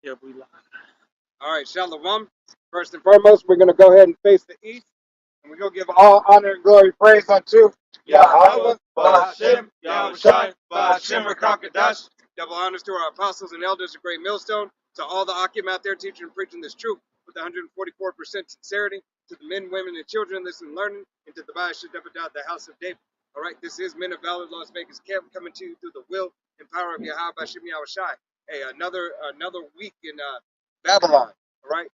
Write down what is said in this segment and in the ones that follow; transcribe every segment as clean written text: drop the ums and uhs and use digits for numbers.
Yep, we live. All right, Shalom. First and foremost, we're going to go ahead and face the east, and we're going to give all honor and glory praise unto Yahweh, Bahashem, Yahushai, Bahashem, Rakakadash. Double honors to our apostles and elders of Great Millstone, to all the Akim out there teaching and preaching this truth with 144% sincerity, to the men, women, and children listening and learning, and to the Bahashem, the house of David. All right, this is Men of Valor Las Vegas Camp coming to you through the will and power of Yahweh, Bahashem, Yahushai. Hey, another week in Babylon, all right,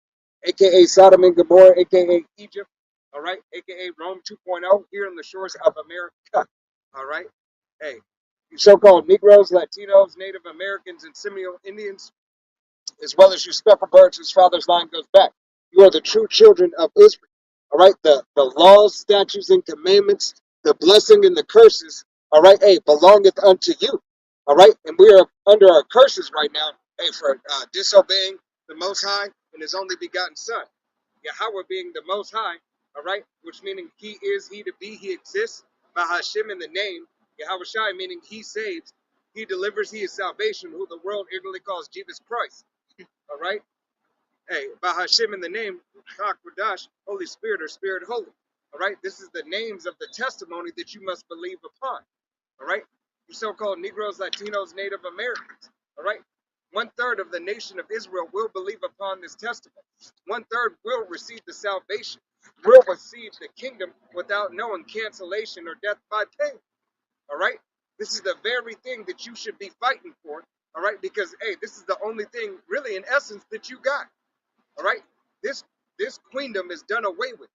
aka Sodom and Gomorrah, aka Egypt, all right, aka Rome 2.0, here on the shores of America, all right. Hey, you so-called Negroes, Latinos, Native Americans, and Seminole Indians, as well as you speckled birds whose father's line goes back. You are the true children of Israel, all right. The laws, statutes, and commandments, the blessing and the curses, all right. Hey, belongeth unto you, all right. And we are under our curses right now. Hey, for disobeying the Most High and His only begotten Son, Yahweh being the Most High, all right, which meaning He is, He to be, He exists. Bahashem in the name, Yahweh Shai meaning He saves, He delivers, He is salvation, who the world ignorantly calls Jesus Christ, all right. Hey, Bahashem in the name, Chakwadash, Holy Spirit or Spirit Holy. All right, this is the names of the testimony that you must believe upon. All right, you so-called Negroes, Latinos, Native Americans. All right, 1/3 of the nation of Israel will believe upon this testimony. 1/3 will receive the salvation, will receive the kingdom without knowing cancellation or death by pain. All right, this is the very thing that you should be fighting for. All right, because hey, this is the only thing really in essence that you got. All right, this queendom is done away with.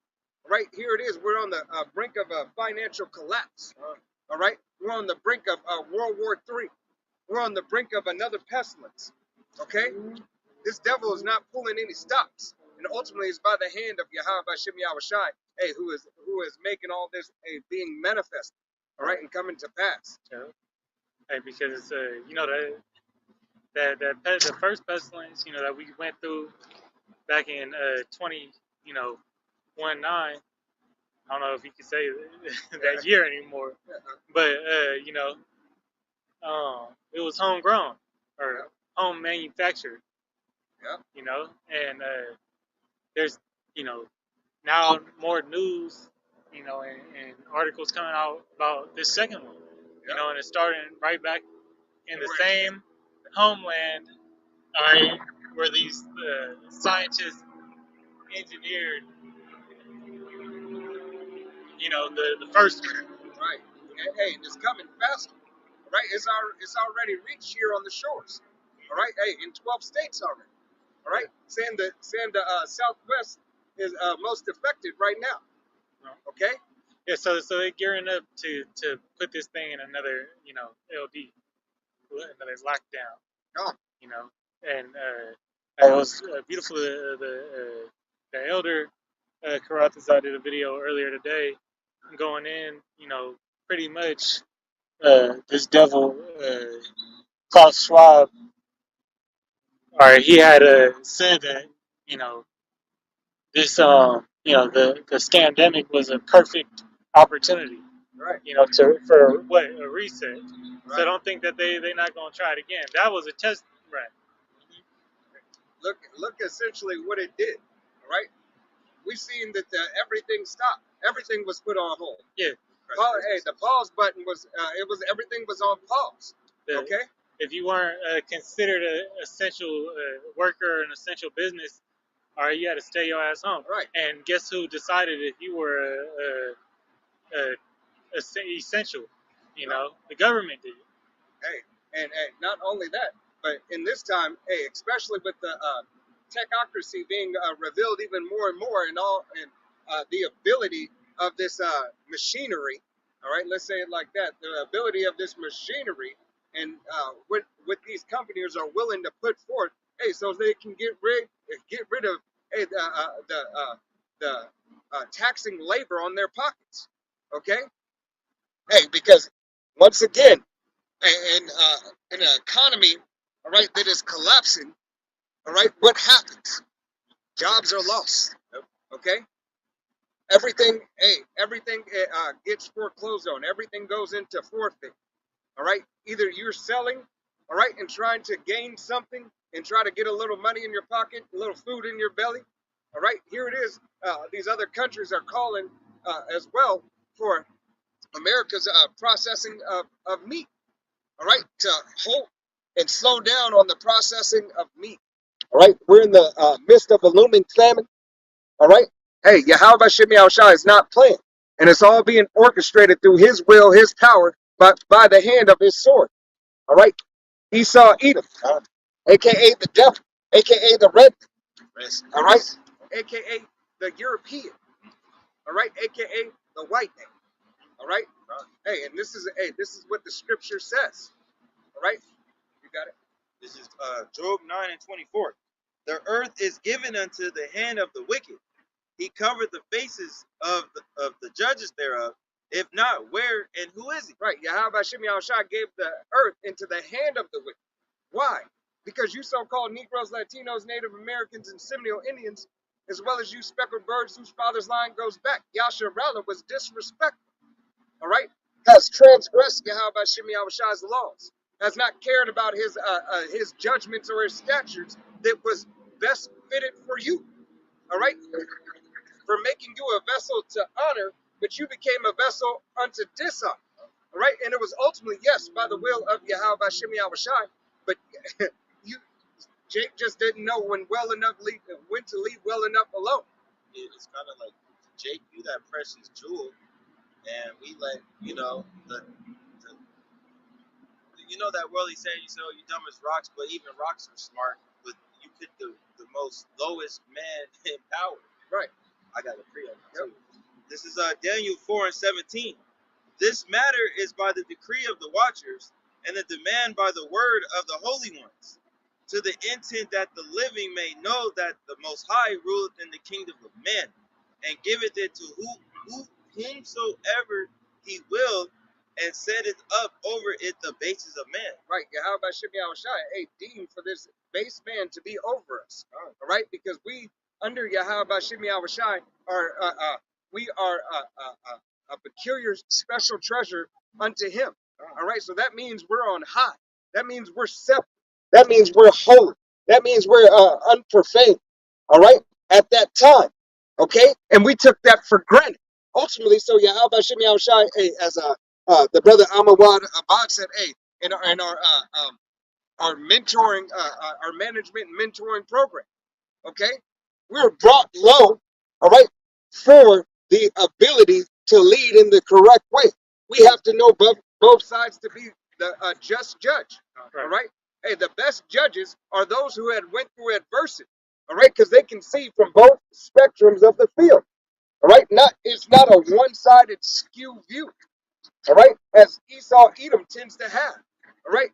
All right, here it is. We're on the brink of a financial collapse. All right, we're on the brink of World War III. We're on the brink of another pestilence. Okay, this devil is not pulling any stops, and ultimately it's by the hand of Yahweh Bashem Yahushai, hey, who is making all this being manifest. All right, and coming to pass. Yeah. Hey, because you know the first pestilence, you know, that we went through back in 20, you know, 19. I don't know if you can say that year anymore, but you know, it was homegrown or home manufactured. Yeah. You know, and there's, you know, now more news, you know, and articles coming out about this second one. You know, and it's starting right back in the same homeland, all right, where these scientists engineered, you know, the first one. Right. And, hey, it's coming faster. Right. It's already reached here on the shores. All right. Hey, in 12 states already. All right. Saying the Southwest is most affected right now. Okay. Yeah. So they're gearing up to put this thing in another, you know, LD, another lockdown. Oh. You know, and it was beautiful. The elder Karatazar did a video earlier today, going in, you know, pretty much this devil Klaus Schwab, or he had said that, you know, this you know, the scandemic was a perfect opportunity, Right. you know, for what, a reset. Right. So I Right. don't think that they're not going to try it again. That was a test, right? Look essentially what it did. All right. We seen that everything stopped. Everything was put on hold. Yeah. Hey, the pause button was everything was on pause. Okay. If you weren't considered an essential worker or an essential business, all right, you had to stay your ass home. Right. And guess who decided if you were essential? You know, the government did. Hey, and not only that, but in this time, hey, especially with the technocracy being revealed even more and more, and the ability of this machinery. All right, let's say it like that. The ability of this machinery, and what these companies are willing to put forth, hey, so they can get rid of hey the taxing labor on their pockets. Okay, hey, because once again, in an economy, all right, that is collapsing, all right, what happens? Jobs are lost. Okay, everything gets foreclosed on. Everything goes into forfeit. All right, either you're selling all right, and trying to gain something and try to get a little money in your pocket, a little food in your belly, all right, here it is. These other countries are calling as well for America's processing of meat, all right, to hold and slow down on the processing of meat. All right, we're in the midst of a looming famine. All right, hey, Yahweh Shemi Shai is not playing, and it's all being orchestrated through His will, His power, but by the hand of His sword. All right, Esau Edom, aka the devil, aka the red, all right, aka the European, all right, aka the white man. All right, hey, and this is what the scripture says. All right, you got it. This is Job 9:24. The earth is given unto the hand of the wicked. He covered the faces of the judges thereof. If not, where and who is he? Right, Yahweh Shemi Shai gave the earth into the hand of the wicked. Why? Because you so-called Negroes, Latinos, Native Americans, and Seminole Indians, as well as you speckled birds whose father's line goes back, Yasharallah was disrespectful. All right, has transgressed Yahweh Shemi Shai's laws, has not cared about his judgments or his statutes that was best fitted for you. All right, for making you a vessel to honor, but you became a vessel unto dishonor. All right, and it was ultimately, yes, by the will of Yahweh Shemi Shai, but you, Jake just didn't know when to leave well enough alone. It's kind of like Jake, you that precious jewel, and we let that worldly saying, you say, oh, you dumb as rocks, but even rocks are smart. But you picked the most lowest man in power. Right. I got a pre on that too. This is Daniel 4:17. This matter is by the decree of the watchers, and the demand by the word of the holy ones, to the intent that the living may know that the Most High ruleth in the kingdom of men, and giveth it to whomsoever he will, and setteth up over it the bases of men. Right. Yahweh Shemi Shai deemed for this base man to be over us. All right, because we under Yahweh Shemi Shai are a peculiar special treasure unto him. All right, so that means we're on high. That means we're separate. That means we're holy. That means we're unprofaned. All right, at that time. Okay, and we took that for granted. Ultimately, so Yahweh Shemi Shai, as the brother Amawad Abad said, in our mentoring, our management and mentoring program, okay, we were brought low, all right, for the ability to lead in the correct way. We have to know both sides to be the just judge, all right. Hey, the best judges are those who had went through adversity, all right, because they can see from both spectrums of the field, all right. It's not a one-sided skew view, all right, as Esau Edom tends to have, all right.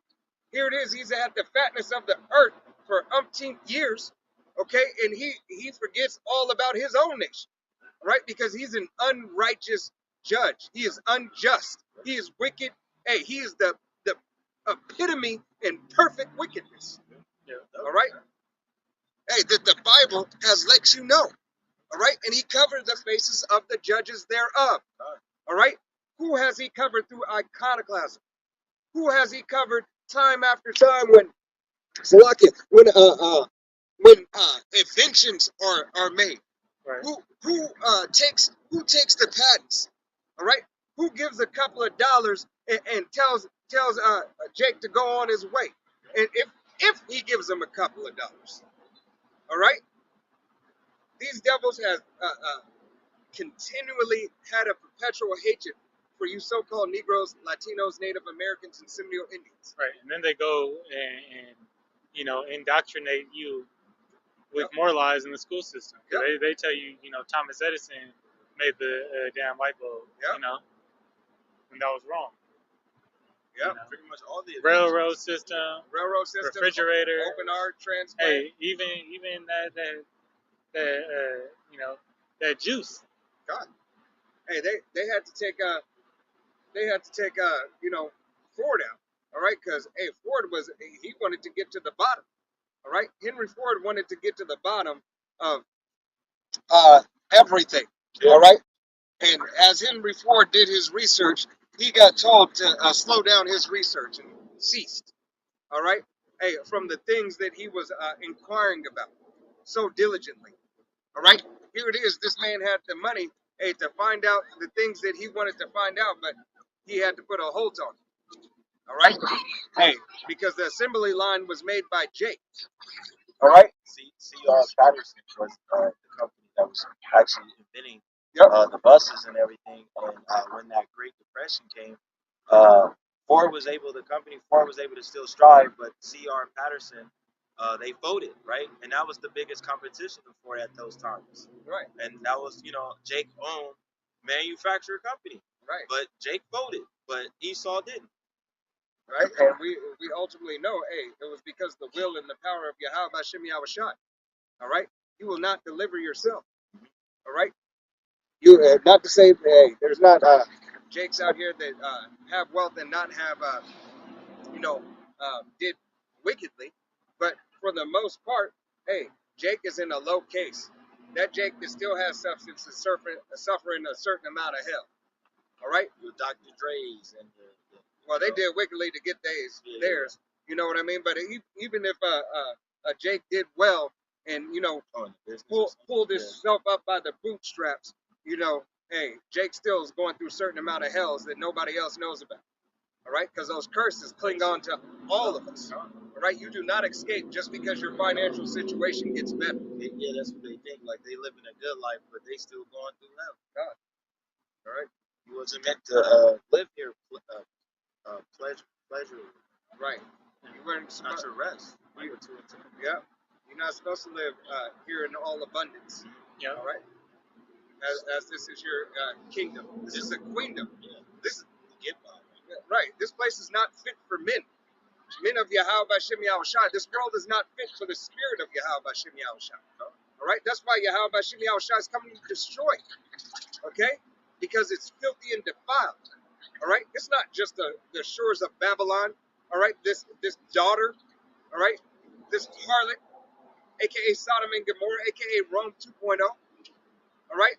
Here it is, he's had the fatness of the earth for umpteen years, okay, and he forgets all about his own nation, all right, because he's an unrighteous judge. He is unjust. He is wicked. Hey, he is the epitome in perfect wickedness, all right. Hey, that the Bible has let you know, all right, and he covered the faces of the judges thereof, all right. Who has he covered through iconoclasm? Who has he covered time after time when inventions are made? Right. Who takes the patents? All right. Who gives a couple of dollars and tells Jake to go on his way? And if he gives him a couple of dollars, all right. These devils have continually had a perpetual hatred for you so-called Negroes, Latinos, Native Americans, and Seminole Indians. Right, and then they go and indoctrinate you with more lies in the school system. Yep. They tell you, Thomas Edison made the damn light bulb, Yep. and that was wrong. Yeah, pretty much all the railroad system, refrigerator, open art transplant. Hey, even that juice. God, hey, they had to take Ford out, all right, because Ford he wanted to get to the bottom, all right. Henry Ford wanted to get to the bottom of everything, all right. And as Henry Ford did his research, he got told to slow down his research and ceased. All right. Hey, from the things that he was inquiring about so diligently. All right. Here it is. This man had the money, hey, to find out the things that he wanted to find out, but he had to put a halt on it. All right. Hey, because the assembly line was made by Jake. All right. C.R. Patterson was the company that was actually inventing Yep. the buses and everything. And when that Great Depression came, uh, the company Ford was able to still strive, but C.R. Patterson, they folded, right? And that was the biggest competition of Ford at those times. Right. And that was, Jake owned manufacturer company, Right. but Jake folded, but Esau didn't. Right. And we ultimately know, hey, it was because the will and the power of Yahweh Hashem Yahushai. All right. You will not deliver yourself. All right. You not to say, hey, there's not Jakes out here that have wealth and not have, did wickedly, but for the most part, hey, Jake is in a low case. That Jake that still has substance is suffering a certain amount of hell. All right. With Dr. Dre's and well, they did wickedly to get theirs. You know what I mean? But even if Jake did well and pulled himself up by the bootstraps, hey, Jake still is going through a certain amount of hells that nobody else knows about. All right, because those curses cling on to all of us. All right, you do not escape just because your financial situation gets better. Yeah, that's what they think. Like they living a good life, but they still going through hell. God. All right. He wasn't meant to live here pleasure. Right. You weren't not to rest. Yeah. You're not supposed to live here in all abundance. Yeah. All right. As this is your kingdom. This is a queendom. Yeah. This right. This place is not fit for men. Men of Yahweh Hashem Yahushai. This world is not fit for the spirit of Yahweh Hashem Yahushai. All right. That's why Yahweh Hashem Yahushai is coming to destroy. Okay. Because it's filthy and defiled. All right. It's not just the shores of Babylon. All right. This daughter. All right. This harlot, aka Sodom and Gomorrah, aka Rome 2.0. All right.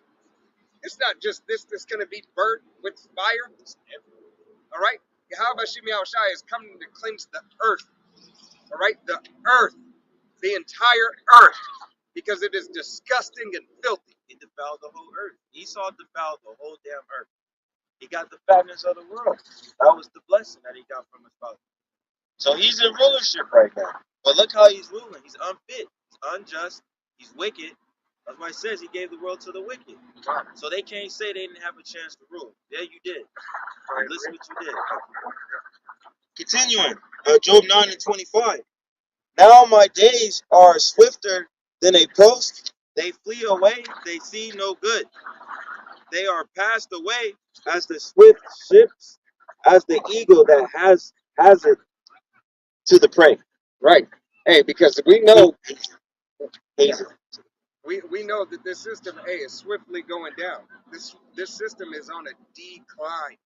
It's not just this that's going to be burnt with fire. All right. Yahweh Hashem Yahushai is coming to cleanse the earth. All right. The earth. The entire earth. Because it is disgusting and filthy. He defiled the whole earth. Esau defiled the whole damn earth. He got the fatness of the world. That was the blessing that he got from his father. So he's in rulership right now. But look how he's ruling. He's unfit. He's unjust. He's wicked. That's why it says he gave the world to the wicked. So they can't say they didn't have a chance to rule. Yeah, you did. Listen what you did. Continuing. Job 9 and 25. Now my days are swifter than a post. They flee away. They see no good. They are passed away as the swift ships, as the eagle that has it to the prey. Right. Hey, because we know Yeah. we know that this system, hey, is swiftly going down. This system is on a decline.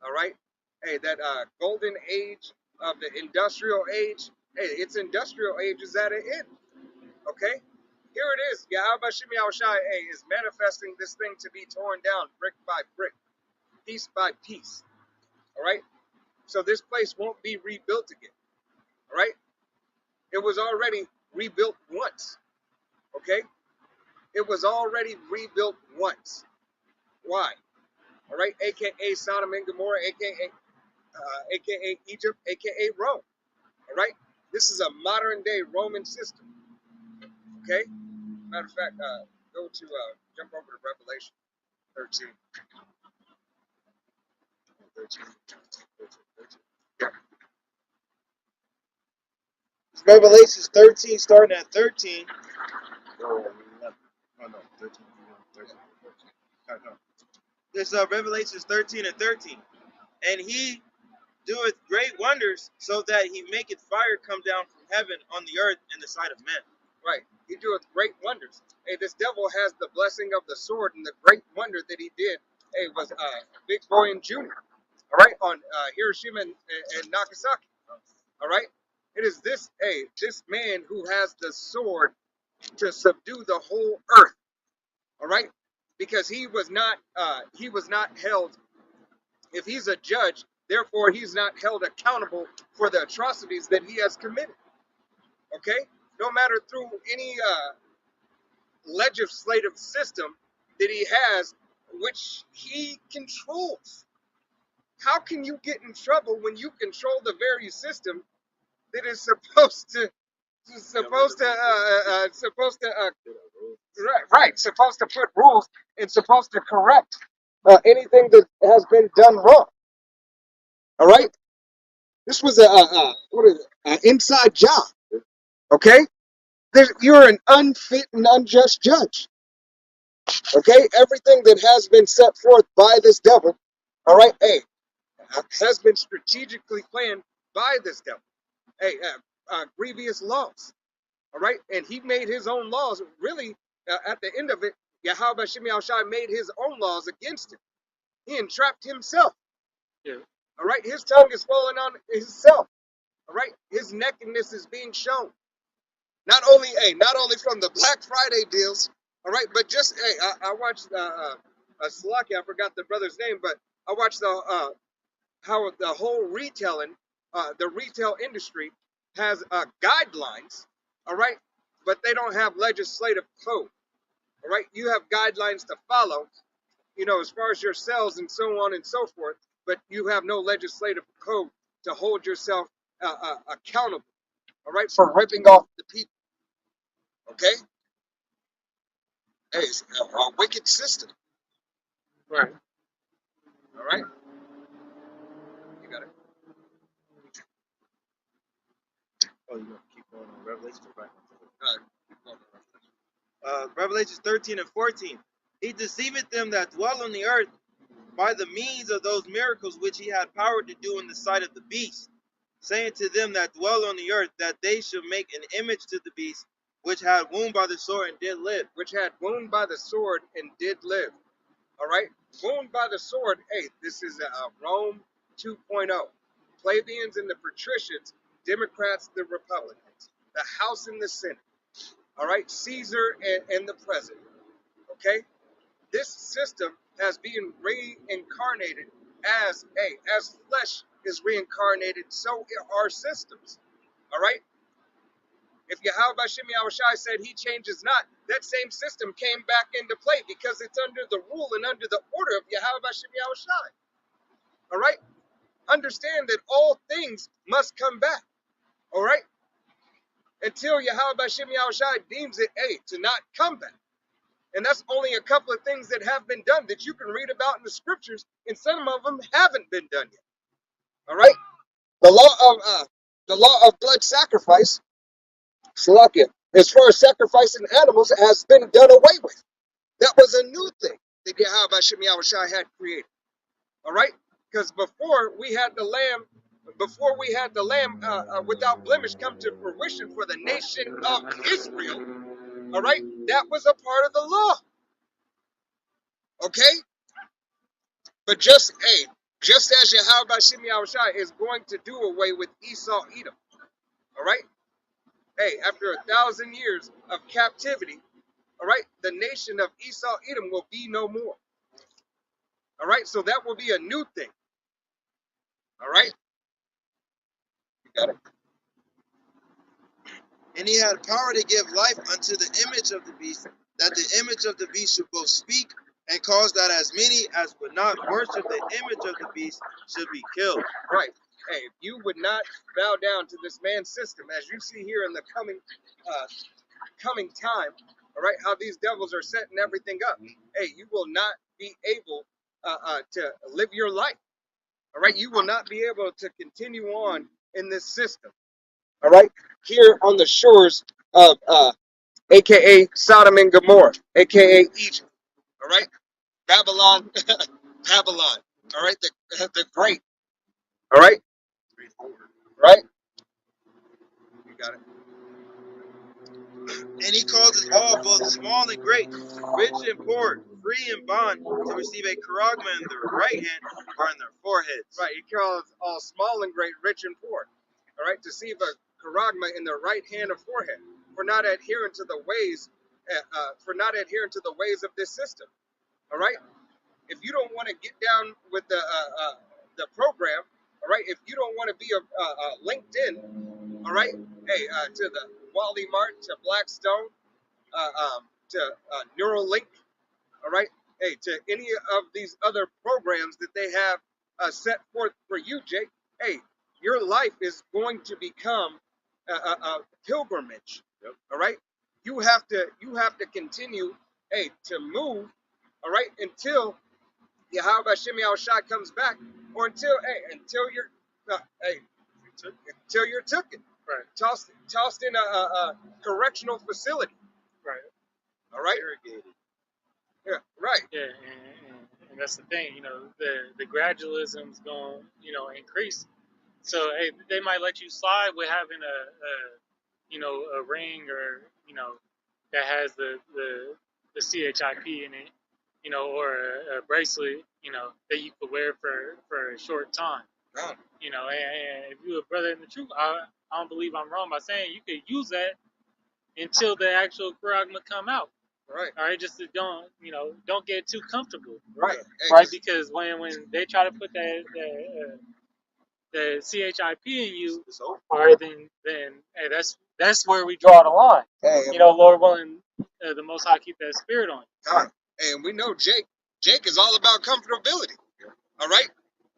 All right. Hey, that golden age of the industrial age, hey, its industrial age is at an end. Okay. Here it is. Yahweh Hashem Yahushai, hey, is manifesting this thing to be torn down brick by brick, piece by piece. All right. So this place won't be rebuilt again. All right. It was already rebuilt once. Okay. It was already rebuilt once. Why? All right. AKA Sodom and Gomorrah, AKA Egypt, AKA Rome. All right. This is a modern day Roman system. Okay. Matter of fact, go to jump over to Revelation 13. 13. Yeah. Revelations 13, starting at 13. Oh, no, 13. There's Revelations 13 and 13. And he doeth great wonders, so that he maketh fire come down from heaven on the earth in the sight of men. Right. He doeth great wonders. Hey, this devil has the blessing of the sword, and the great wonder that he did, hey, was Big Boy and Junior. All right, on Hiroshima and Nagasaki. All right. It is this man who has the sword to subdue the whole earth. All right, because he was not held. If he's a judge, Therefore, he's not held accountable for the atrocities that he has committed. Okay? No matter through any legislative system that he has, which he controls. How can you get in trouble when you control the very system that is supposed to supposed to put rules and supposed to correct anything that has been done wrong? All right, this was an inside job. Okay, you're an unfit and unjust judge. Okay, everything that has been set forth by this devil, all right, hey, has been strategically planned by this devil. Hey, grievous laws. All right, and he made his own laws. Really, at the end of it, Yahweh Shemi Al-Shai made his own laws against him. He entrapped himself. Yeah. All right, his tongue is falling on himself. All right, his nakedness is being shown. Not only from the Black Friday deals. All right, but just I watched Salaki. I forgot the brother's name, but I watched how the whole the retail industry has guidelines. All right, but they don't have legislative code. All right, you have guidelines to follow, as far as your sales and so on and so forth, but you have no legislative code to hold yourself accountable, all right, for ripping off the people. Okay, hey, it's a wicked system. Right. All right, you got it. Oh, you gonna keep going on Revelation? Right. Keep going. Revelations 13 and 14. He deceiveth them that dwell on the earth by the means of those miracles which he had power to do in the sight of the beast, saying to them that dwell on the earth that they should make an image to the beast which had wound by the sword and did live. Which had wound by the sword and did live. All right, wound by the sword. Hey, this is Rome 2.0. Plebeians and the patricians, Democrats, the Republicans, the House and the Senate. All right, Caesar and the president. Okay, this system has been reincarnated as flesh is reincarnated, so are systems. All right, if Yahweh Shemi Awashai said he changes not, that same system came back into play because it's under the rule and under the order of Yahweh Shemi Awashai. All right, understand that all things must come back. All right, until Yahweh Shemi Awashai deems it to not come back. And that's only a couple of things that have been done that you can read about in the scriptures, and some of them haven't been done yet. All right, the law of blood sacrifice, Salakia, as far as sacrificing animals, has been done away with. That was a new thing that Yahweh Shemi Awashai had created. All right, because before we had the lamb without blemish come to fruition for the nation of Israel. All right, that was a part of the law. Okay, but just as Yahweh Shemi Awashai is going to do away with Esau Edom. All right, after 1,000 years of captivity, all right, the nation of Esau Edom will be no more. All right, so that will be a new thing. All right, you got it. And he had power to give life unto the image of the beast, that the image of the beast should both speak and cause that as many as would not worship the image of the beast should be killed. Right. Hey, if you would not bow down to this man's system, as you see here in the coming time, all right, how these devils are setting everything up. Hey, you will not be able to live your life. All right, you will not be able to continue on in this system. All right, here on the shores of AKA Sodom and Gomorrah, AKA Egypt. All right, Babylon, Babylon. All right, the great. All right, right. You got it. And he causes all, both small and great, rich and poor, free and bond, to receive a charagma in their right hand or in their foreheads. Right, he calls all small and great, rich and poor. All right, to receive a charagma in their right hand or forehead for not adhering to the ways, of this system. All right, if you don't want to get down with the program, All right, if you don't want to be a LinkedIn, all right, hey, to the Wally Mart, to Blackstone, to Neuralink, all right, hey, to any of these other programs that they have set forth for you, Jake, hey, your life is going to become a pilgrimage. Yep. All right, you have to continue, hey, to move, all right, until Yahweh Shemi Shai comes back, or until you're hey, until you're taken, Right. tossed in a correctional facility. Right. All right. Irrigated. Yeah. Right. Yeah, and that's the thing. The gradualism's going increase. So hey, they might let you slide with having a ring or that has the CHIP in it, or a bracelet, that you could wear for a short time. Oh. And if you're a brother in the truth, I don't believe I'm wrong by saying you could use that until the actual charagma come out. Right. All right, just to don't get too comfortable. Right. Right, because when they try to put the CHIP in you, all right, then hey, that's where we draw the line. Hey, Lord willing, the Most High keep that spirit on you. God. And we know Jake. Jake is all about comfortability. All right.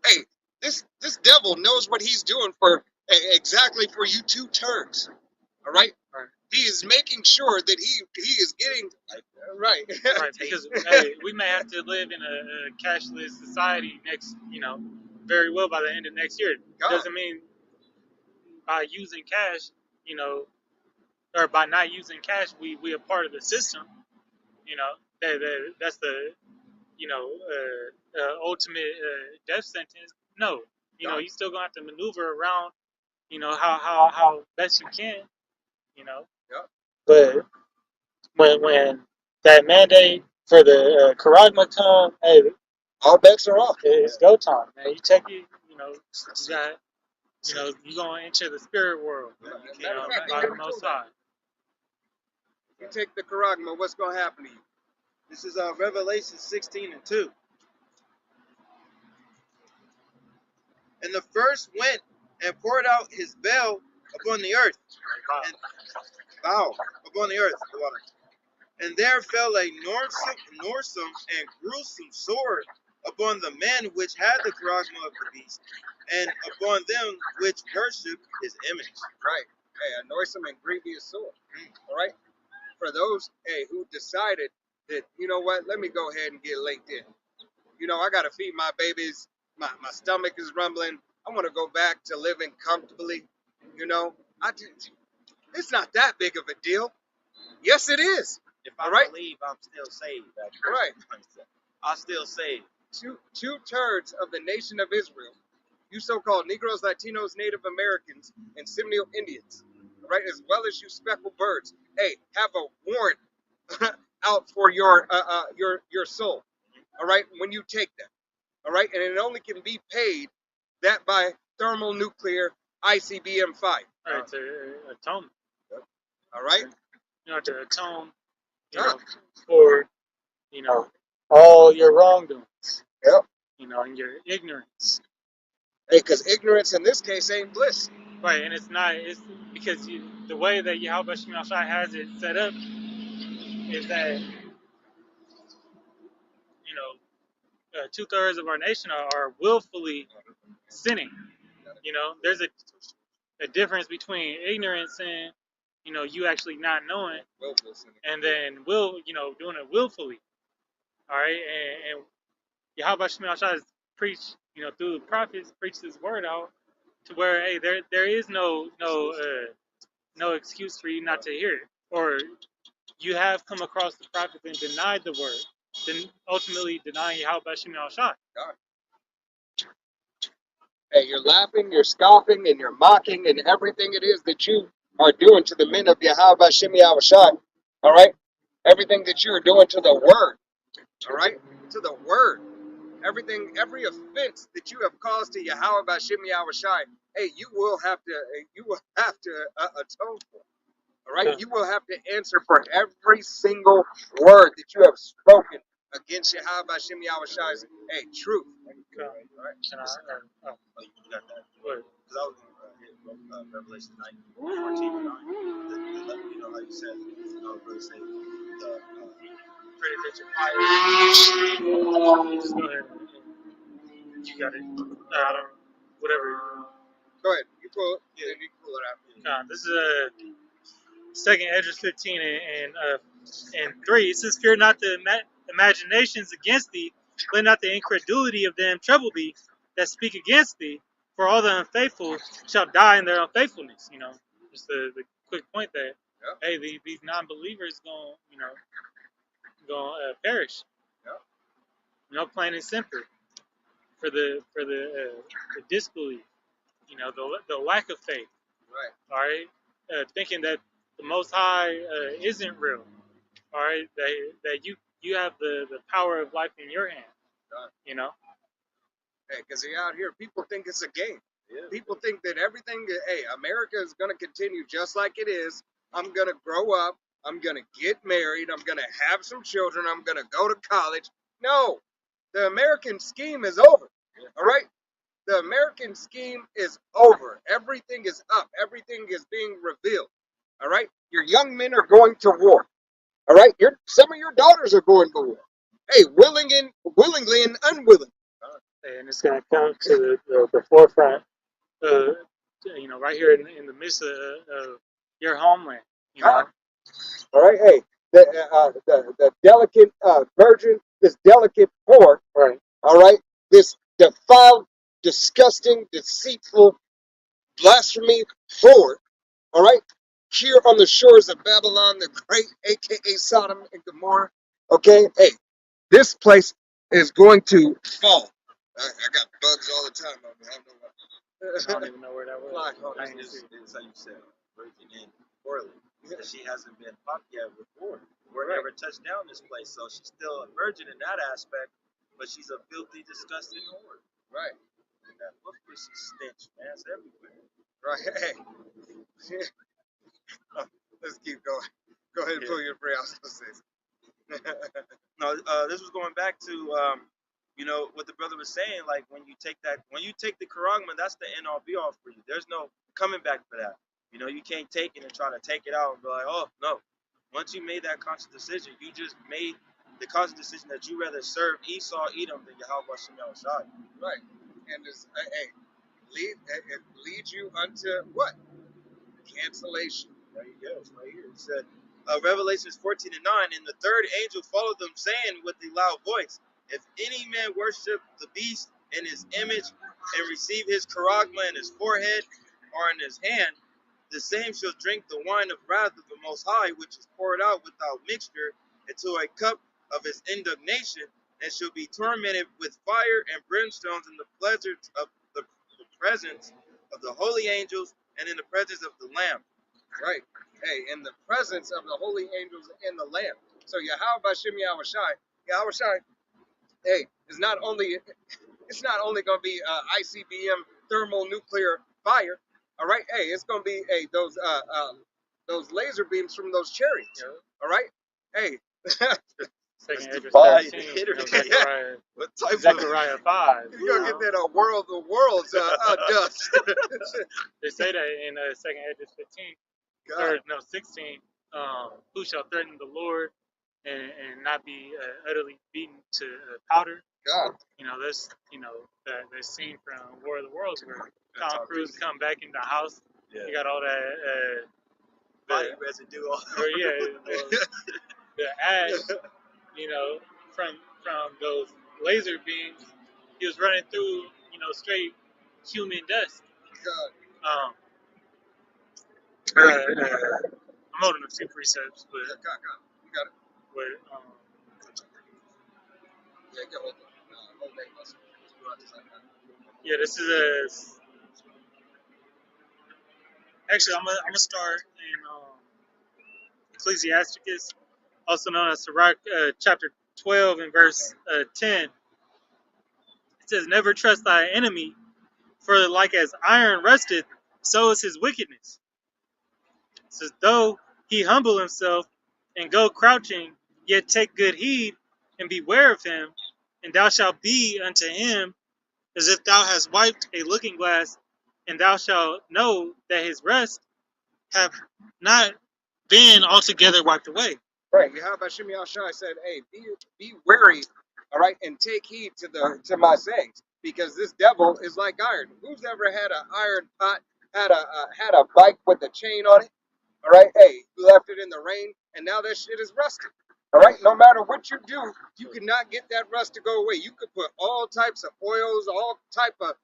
Hey, this devil knows what he's doing for exactly for you two turds. All right. Right. He is making sure that he is getting right. Right, because hey, we may have to live in a cashless society next, very well by the end of next year. God. Doesn't mean by using cash, or by not using cash, we are part of the system. That's the ultimate death sentence. No, you still gonna have to maneuver around, how best you can, Yep. But when that mandate for the charagma come, hey, All bets are off. it's go time, man. You take it, you got, you're gonna enter the spirit world, by the Most High. You take the charagma, what's gonna happen to you? This is Revelation 16:2. And the first went and poured out his veil upon the earth, and upon the earth, the water. And there fell a norsome and gruesome sword upon the man which had the charagma of the beast, and upon them which worship his image. Right. Hey, a noisome and grievous sword. All right. For those, hey, who decided that, you know what, let me go ahead and get linked in. I got to feed my babies. My stomach is rumbling. I want to go back to living comfortably. It's not that big of a deal. Yes, it is. If I believe, I'm still saved. Actually. Right. I'm still saved. Two thirds of the nation of Israel, you so-called Negroes, Latinos, Native Americans, and Seminole Indians, right, as well as you speckled birds, hey, have a warrant out for your soul, all right, when you take them, all right, and it only can be paid that by thermonuclear ICBM-5. Right, to atone. All right? To atone, for, all your wrongdoings. Yep. And your ignorance. Hey, because ignorance in this case ain't bliss. Right, and it's not. It's because the way that Yahweh Shemi Shai has it set up is that 2/3 of our nation are willfully sinning. There's a difference between ignorance and you actually not knowing, and then doing it willfully. All right, and Yahweh Shemi Shai has preached through the prophets, preached His word out to where hey there is no excuse for you not to hear it, or you have come across the prophets and denied the word, then ultimately denying Yahweh Shemi Shai. Hey, you're laughing, you're scoffing, and you're mocking, and everything it is that you are doing to the men of Yahweh Shemi Shai. All right? Everything that you are doing to the word. All right? To the word. Every offense that you have caused to Yahweh Shemi Shai, hey, you will have to atone for. All right? You will have to answer for every single word that you have spoken against Yahweh Hashem Yahushai's truth. Can I, oh, Oh, you got that. what? Because I was going to hit Revelation 14 and 9. You know how you said, I was going to say, the Pretty picture fire. Just go ahead. You got it. I don't, whatever. Go ahead. You pull it. Yeah, you pull it out. This is second Esdras 15 and 3. It says, "Fear not the imaginations against thee, let not the incredulity of them trouble thee that speak against thee, for all the unfaithful shall die in their unfaithfulness." You know, just the quick point there. Yep. Hey, these non-believers going perish. Yep. You know, plain and simple, for the disbelief. You know, the lack of faith. Right. All right, thinking that the Most High isn't real. All right, that you have the power of life in your hand. Right. You know. Hey, because out here, people think it's a game. Yeah. People think that everything, America is going to continue just like it is. I'm going to grow up. I'm going to get married. I'm going to have some children. I'm going to go to college. No, the American scheme is over. Yeah. All right? The American scheme is over. Everything is up. Everything is being revealed. All right? Your young men are going to war. All right? Some of your daughters are going to war. Hey, willingly and unwilling. And it's going to come to the forefront, you know, right here in the midst of your homeland. You know. All right, hey, the delicate virgin, this delicate whore, Right. all right, this defiled, disgusting, deceitful, blasphemy whore, all right, here on the shores of Babylon the Great, aka Sodom and Gomorrah, okay, hey, this place is going to fall. I got bugs all the time on me. I don't know what. I don't even know where that was. Fly, I ain't This see. is how you said virgin in poorly. Because she hasn't been popped yet with war. War Right. never touched down this place, so she's still a virgin in that aspect, but she's a filthy, disgusting whore. Right, And that wolf pussy stench, man, it's everywhere. right, hey. Let's keep going. Go ahead and pull your free house. No, this was going back to you know what the brother was saying. Like when you take the Karagma, that's the end all be all for you. There's no coming back for that. You know, you can't take it and try to take it out and be like, oh no. Once you made that conscious decision, you just made the conscious decision that you rather serve Esau, Edom than Yahweh Shem Yahushua. Right, and it leads you unto what? Cancellation. There you go. It's right here. It said, Revelations 14 and 9, and the third angel followed them, saying with a loud voice, if any man worship the beast in his image and receive his charagma in his forehead or in his hand, the same shall drink the wine of wrath of the Most High, which is poured out without mixture into a cup of his indignation, and shall be tormented with fire and brimstones in the pleasures of the presence of the holy angels and in the presence of the Lamb. Right. Hey, in the presence of the holy angels and the Lamb. So Yahweh Bashem Yahushai, hey, it's not only going to be ICBM thermonuclear fire. All right. Hey, it's going to be those laser beams from those chariots. Yeah. All right. Hey. Second Esdras Fire 13, hitter. Zechariah, What type Zechariah 5. You're going to get that world of worlds dust. They say that in second Esdras 15. Or no, 16, who shall threaten the Lord and not be utterly beaten to powder. God. You know, that's, you know, that scene from War of the Worlds where Tom Cruise come back in the house. Yeah. You got all that body residue all or, yeah, the ash, you know, from those laser beams. He was running through, you know, straight human dust. God. I'm holding a few precepts, but You got it. but Yeah, get hold of it. Hold that muscle. yeah, this is actually I'm gonna start in Ecclesiasticus, also known as Sirach, chapter 12 and verse 10. It says, "Never trust thy enemy, for like as iron rusteth, so is his wickedness." It says, "Though he humble himself and go crouching, yet take good heed, and beware of him, and thou shalt be unto him as if thou hast wiped a looking glass, and thou shalt know that his rest have not been altogether wiped away. Right. Yahweh Shem Yahshai said, "Hey, be wary, all right, and take heed to my sayings, because this devil is like iron. Who's ever had an iron pot, had a bike with a chain on it? All right, hey, you left it in the rain, and now that shit is rusted. All right, no matter what you do, you cannot get that rust to go away. You could put all types of oils, all type of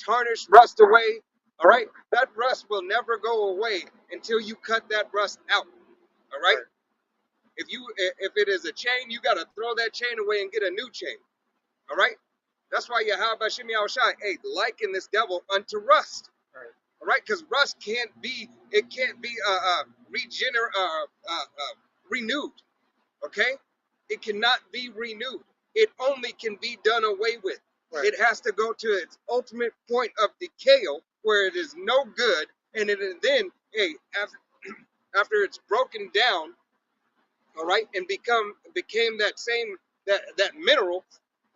tarnished rust away. All right, that rust will never go away until you cut that rust out. All right." If it is a chain, you gotta throw that chain away and get a new chain. All right. That's why Yahweh Shem Yahushai, hey, liken this devil unto rust. Right. All right, because rust can't be renewed. Okay, it cannot be renewed. It only can be done away with. Right. It has to go to its ultimate point of decay, where it is no good, and then hey, after it's broken down, all right, and became that mineral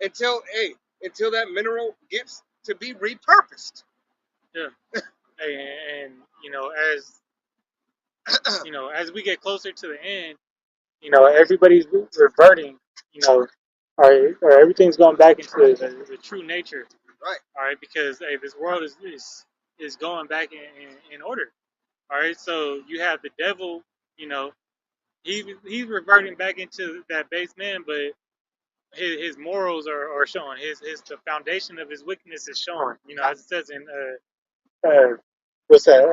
until that mineral gets to be repurposed. Yeah. And as we get closer to the end, everybody's reverting, or everything's going back into the true nature. Right. All right, because hey, this world is going back in order. All right, so you have the devil, he's reverting back into that base man, but his morals are showing. The foundation of his wickedness is showing. As it says in what's that?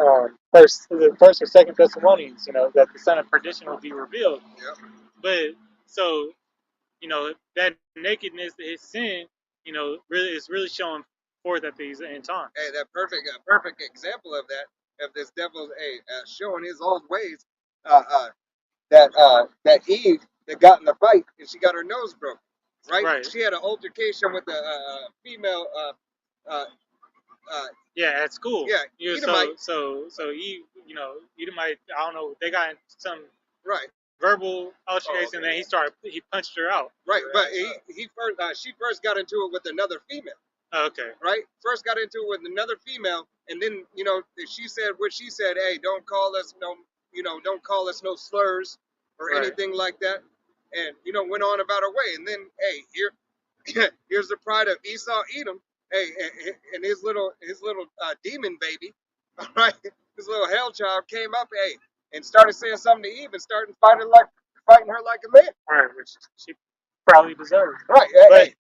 First or Second Thessalonians. That the son of perdition will be revealed. Yep. But so that nakedness, his sin, really is really showing forth at these end times. Hey, that perfect example of this devil, showing his old ways. That Eve that got in the fight and she got her nose broken. Right. She had an altercation with a female. Yeah, at school. Yeah. Edomite. So Eve, Edomite. I don't know. They got some verbal altercation, and then he punched her out. Right, but she first got into it with another female. Okay. Right, first got into it with another female, and then she said what she said. Hey, don't call us no slurs or anything like that, and went on about her way. And then here's the pride of Esau Edom. Hey, and his little demon baby, all right, his little hell child came up, and started saying something to Eve and started fighting her like a man. Right, which she probably deserved. Right.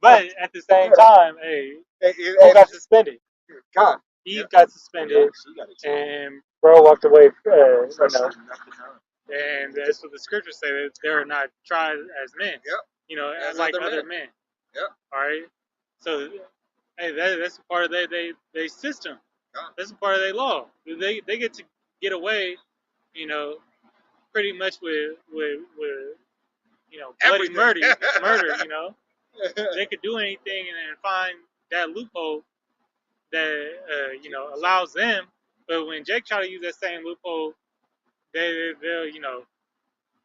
But at the same time, who got suspended? God. Eve got suspended, and bro walked away. And that's what the scriptures say, that they are not tried as men. Yep. As like other men. Yep. All right. So, hey, that's part of their system. That's part of their law. They get to get away, pretty much with bloody murder. They could do anything and then find that loophole that allows them. But when Jake try to use that same loophole, they'll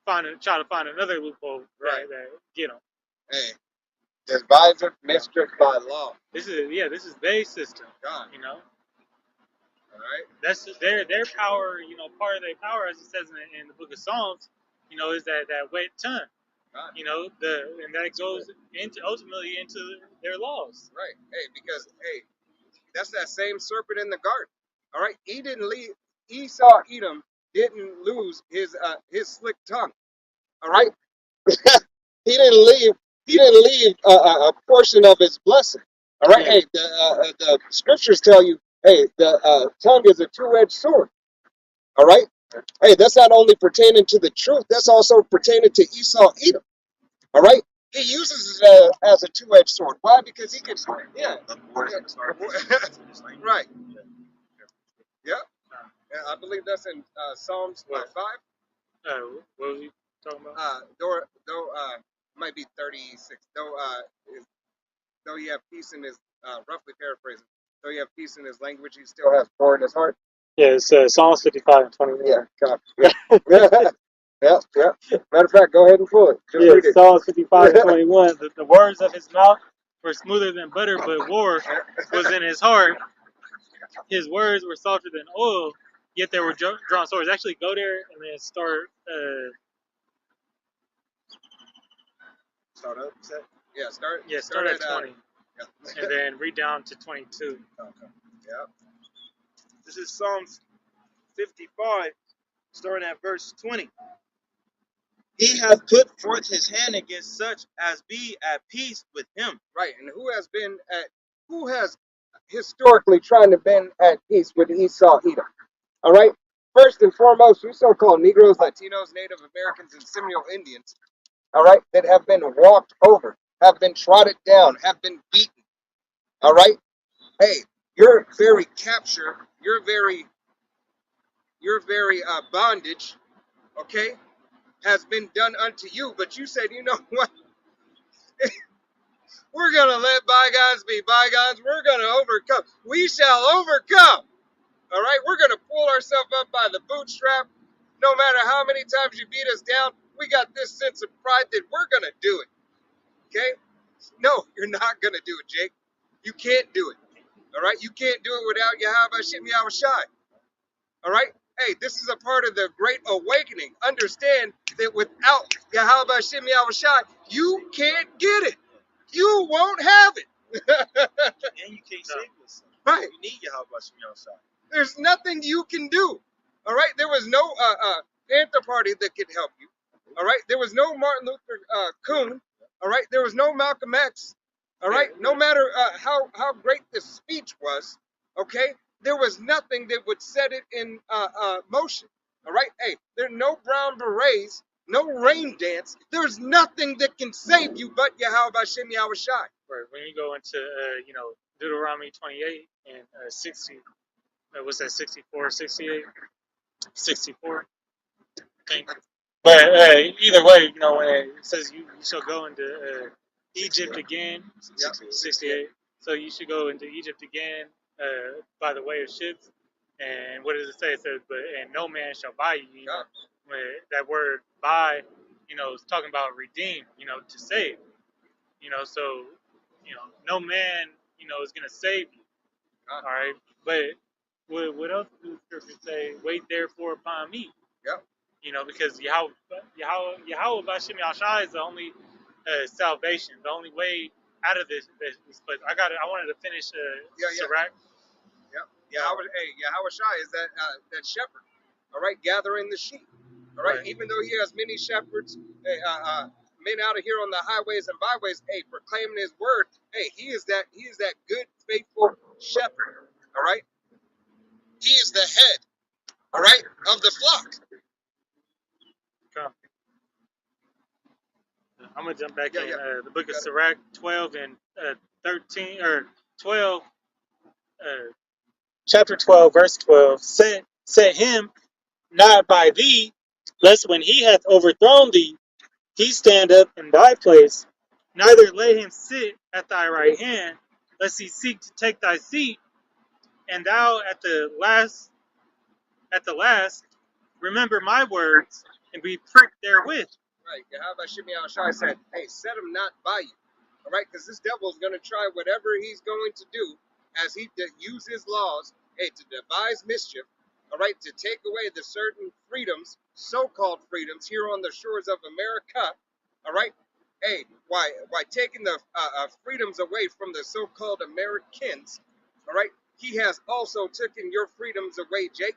try to find another loophole that get them. Hey, devised mischief by law. This is their system. God. All right. That's their power. Part of their power, as it says in the book of Psalms, is that wet tongue. God. And that goes ultimately into their laws. Right. Hey, because that's that same serpent in the garden. All right. Esau Edom didn't lose his slick tongue. All right. He didn't leave a portion of his blessing. All right. Hey, the scriptures tell you, hey, the tongue is a two-edged sword. All right. Hey, that's not only pertaining to the truth, that's also pertaining to Esau Edom. All right. He uses it as a two-edged sword. Why? Because he can. Yeah. Right. Yeah. I believe that's in Psalms 5. What was he talking about? Though might be 36. Though you have peace in his, roughly paraphrasing, though you have peace in his language, he still has war in his heart. Yeah, it's Psalms 55 and 21. Yeah, God. Yeah, yeah. Matter of fact, go ahead and pull it. Just Yeah, read it. Psalms 55:21. The words of his mouth were smoother than butter, but war was in his heart. His words were softer than oil, yet there were drawn swords. Actually, go there and then start. Start up, set. Yeah, Start at 20, yeah. and then read down to 22. Okay. Yeah. This is Psalms 55, starting at verse 20. He hath put forth his hand against such as be at peace with him. Right. And who has historically trying to been at peace with Esau Edom? All right. First and foremost, you so-called Negroes, Latinos, Native Americans, and Seminole Indians, all right, that have been walked over, have been trodden down, have been beaten. All right. Hey, your very capture, your very bondage, okay, has been done unto you. But you said, you know what? We're going to let bygones be bygones. We're going to overcome. We shall overcome. All right? We're going to pull ourselves up by the bootstrap. No matter how many times you beat us down, we got this sense of pride that we're going to do it. Okay? No, you're not going to do it, Jake. You can't do it. All right? You can't do it without Yahweh Shem Yahweh Shai. All right? Hey, this is a part of the Great Awakening. Understand that without Yahweh Shem Yahweh Shai, you can't get it. You won't have it. And you can't save yourself. Right. You need Yahweh Shem Yahweh. There's nothing you can do. All right. There was no Panther Party that could help you. All right. There was no Martin Luther King. All right. There was no Malcolm X. All right. No matter how great the speech was. Okay. There was nothing that would set it in motion. All right. Hey, there are no brown berets, no rain dance. There's nothing that can save you but Yahweh Shem Yahweh Shai. Right. When you go into Deuteronomy 28 and 60, what's that? 64, 68, 64. I think. But either way, when it says you shall go into Egypt again, 68. So you should go into Egypt again by the way of ships. And what does it say? It says, and no man shall buy you. When that word buy, is talking about redeem, to save. So, no man, is going to save you. All right. But what else does the scripture say? Wait therefore upon me. Yep. Because Yahweh Bashim Yahshai is the only salvation, the only way out of this place. I wanted to finish Sirach. Yeah. Yahweh Shai is that shepherd. All right, gathering the sheep. All right. Even though he has many shepherds, men out of here on the highways and byways, hey, proclaiming his word. Hey, he is that good, faithful shepherd. All right. He is the head. All right, of the flock. I'm gonna jump back in the book of Sirach 12 and 13 or 12. Chapter 12, verse 12. Set him not by thee, lest when he hath overthrown thee, he stand up in thy place. Neither let him sit at thy right hand, lest he seek to take thy seat, and thou at the last remember my words and be pricked therewith. Right. Yahweh Shem Yahweh Shai said, hey, set him not by you. All right, because this devil is going to try whatever he's going to do as he use his laws, hey, to devise mischief, all right, to take away the certain freedoms, so-called freedoms here on the shores of America, all right. Hey, why taking the freedoms away from the so-called Americans, all right, he has also taken your freedoms away, Jake.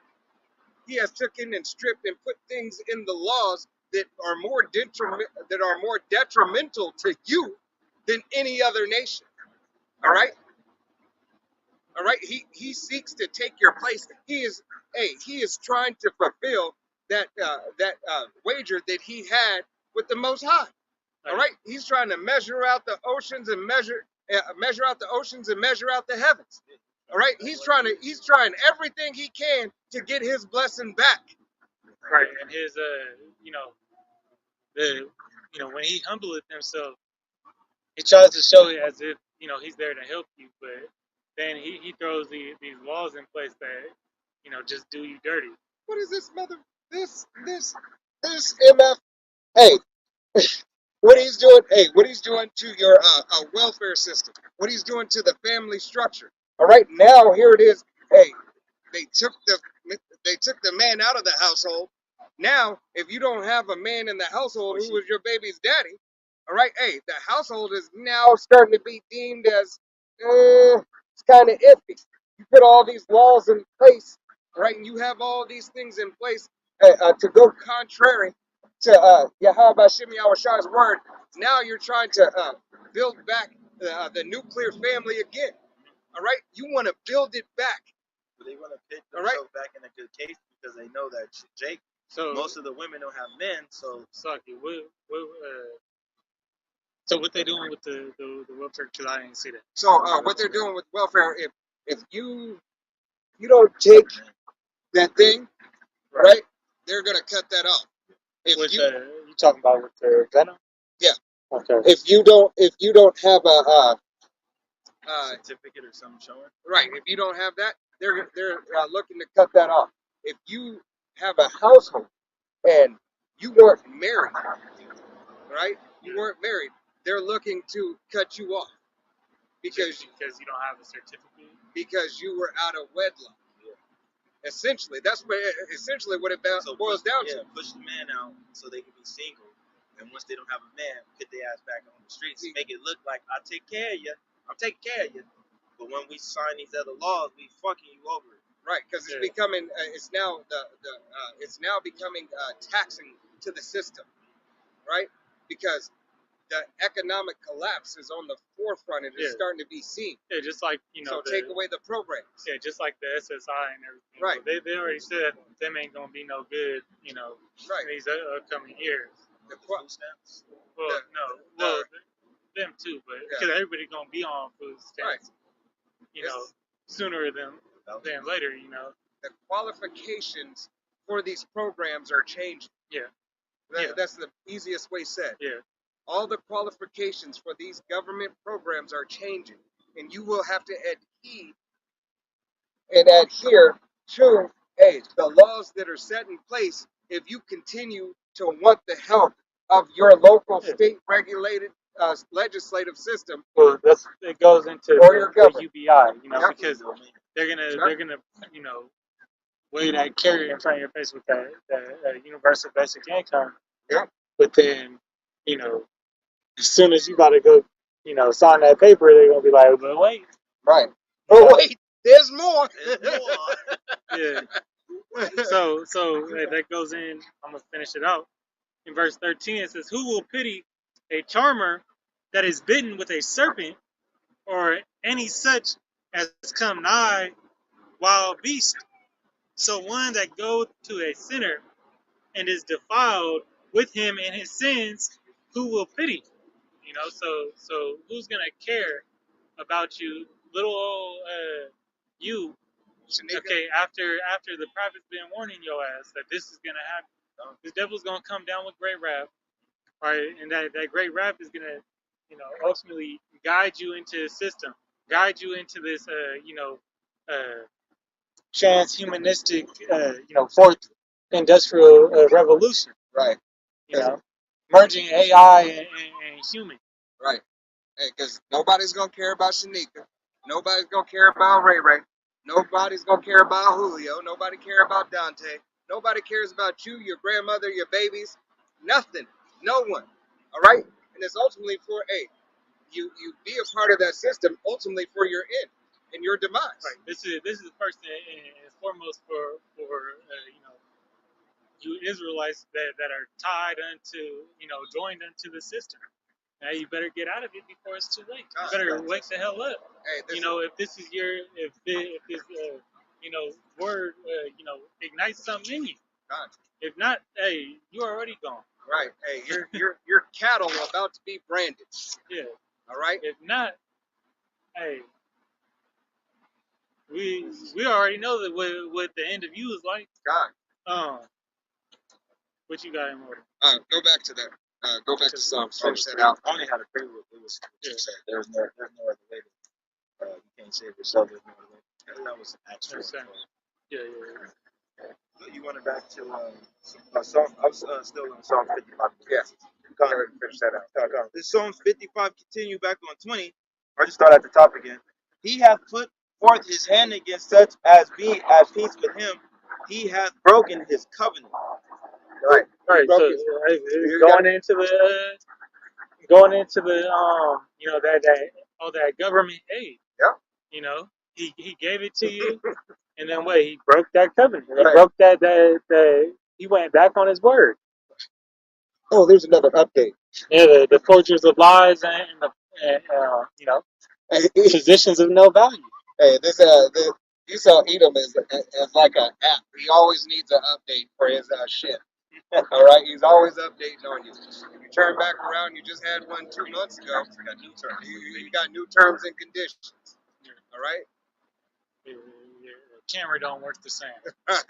He has taken and stripped and put things in the laws that are more detrimental to you than any other nation. All right. All right. He seeks to take your place. He is trying to fulfill that wager that he had with the Most High. All right. He's trying to measure out the oceans and measure out the heavens. All right. He's trying everything he can to get his blessing back. Right. And his when he humbleth himself, he tries to show it as if he's there to help you, but then he throws these laws in place that just do you dirty. What is this this MF, hey, what he's doing, what he's doing to your welfare system, what he's doing to the family structure. All right, now here it is. Hey, they took the they took the man out of the household. Now, if you don't have a man in the household who was your baby's daddy, all right, hey, the household is now starting to be deemed as it's kind of iffy. You put all these laws in place, right, and you have all these things in place to go contrary to Yahweh Shem Shai's word. Now you're trying to build back the nuclear family again. All right, you want to build it back. But they want to pit All right. themselves back in a good case because they know that Jake, So most of the women don't have men, so Saki, so what they doing with the welfare? Because I didn't see that. So what they're doing with welfare, if you don't take that thing, right, they're gonna cut that off. If With you you talking about with the venom? Yeah. Okay. if you don't have a certificate or something showing. right, if you don't have that, they're looking to cut that off. If you have a household and you weren't married, right? You weren't married. They're looking to cut you off because you don't have a certificate. because you were out of wedlock. Essentially, that's what it boils down to. Push the man out so they can be single, and once they don't have a man, put their ass back on the streets. Make it look like I take care of you. I'm taking care of you. But when we sign these other laws, we fucking you over it. Right, because it's becoming it's now it's now becoming taxing to the system, right? Because the economic collapse is on the forefront and it's starting to be seen. Yeah, just like So take away the programs. Yeah, just like the SSI and everything. Right. They already said them ain't gonna be no good. Right. In these upcoming years. The food stamps. Well, them too, but because everybody's gonna be on food stamps. Right. Sooner than later. The qualifications for these programs are changing. Yeah. That's the easiest way said. Yeah. All the qualifications for these government programs are changing, and you will have to adhere to the laws that are set in place if you continue to want the help of your local state regulated legislative system. Well, it goes into the UBI, because they're gonna weigh that carrier in front of your face with that universal basic income. Yeah. But then, as soon as you about to go, sign that paper, they're gonna be like, but wait. Right. But wait, there's more. Yeah. So that goes in. I'm gonna finish it out. In verse 13, it says, "Who will pity a charmer that is bitten with a serpent, or any such as come nigh wild beast? So one that goeth to a sinner and is defiled with him in his sins, who will pity?" So who's gonna care about you, little old you? Okay, after the prophet's been warning your ass that this is gonna happen, this devil's gonna come down with great wrath, right? And that great wrath is gonna, ultimately guide you into the system, guide you into this, transhumanistic, fourth industrial revolution. Right. Merging AI and human. Right. Because nobody's gonna care about Shanika. Nobody's gonna care about Ray Ray. Nobody's gonna care about Julio. Nobody care about Dante. Nobody cares about you, your grandmother, your babies. Nothing. No one. All right. And it's ultimately for you be a part of that system. Ultimately for your end and your demise. Right. This is first and foremost for you Israelites that are tied unto joined unto the system. Now you better get out of it before it's too late. You better wake the hell up. If this is if this word ignites something in you. If not, hey, you're already gone. Right. Hey, your cattle are about to be branded. Yeah. All right. If not, hey, we already know that what the end of you is like. God. What you got in order? Go back to that. Go back to Psalms. Finish that out. I only had to agree with what you said. There's no other way to, you can't save yourself. There's no other way. That was actually. Yeah. You running back to Psalm. I'm still on Psalm 55. Yeah. Go ahead and finish that out. This Psalms 55 continue back on 20. I just start at the top again. He hath put forth his hand against such as be at peace with him. He hath broken his covenant. Right. Right. So going into the you know that government aid. Yeah. You know, he gave it to you, and then what? He broke that covenant. He Right. broke that he went back on his word. Oh, there's another update. Yeah, the fortress of lies and you know, Hey, positions of no value. this Esau Edom is like an app. He always needs an update for his shit. All right, he's always updating on you. If you turn back around, you just had one 2 months ago. You got new terms. You got new terms and conditions. All right. Your camera don't work the same. Right.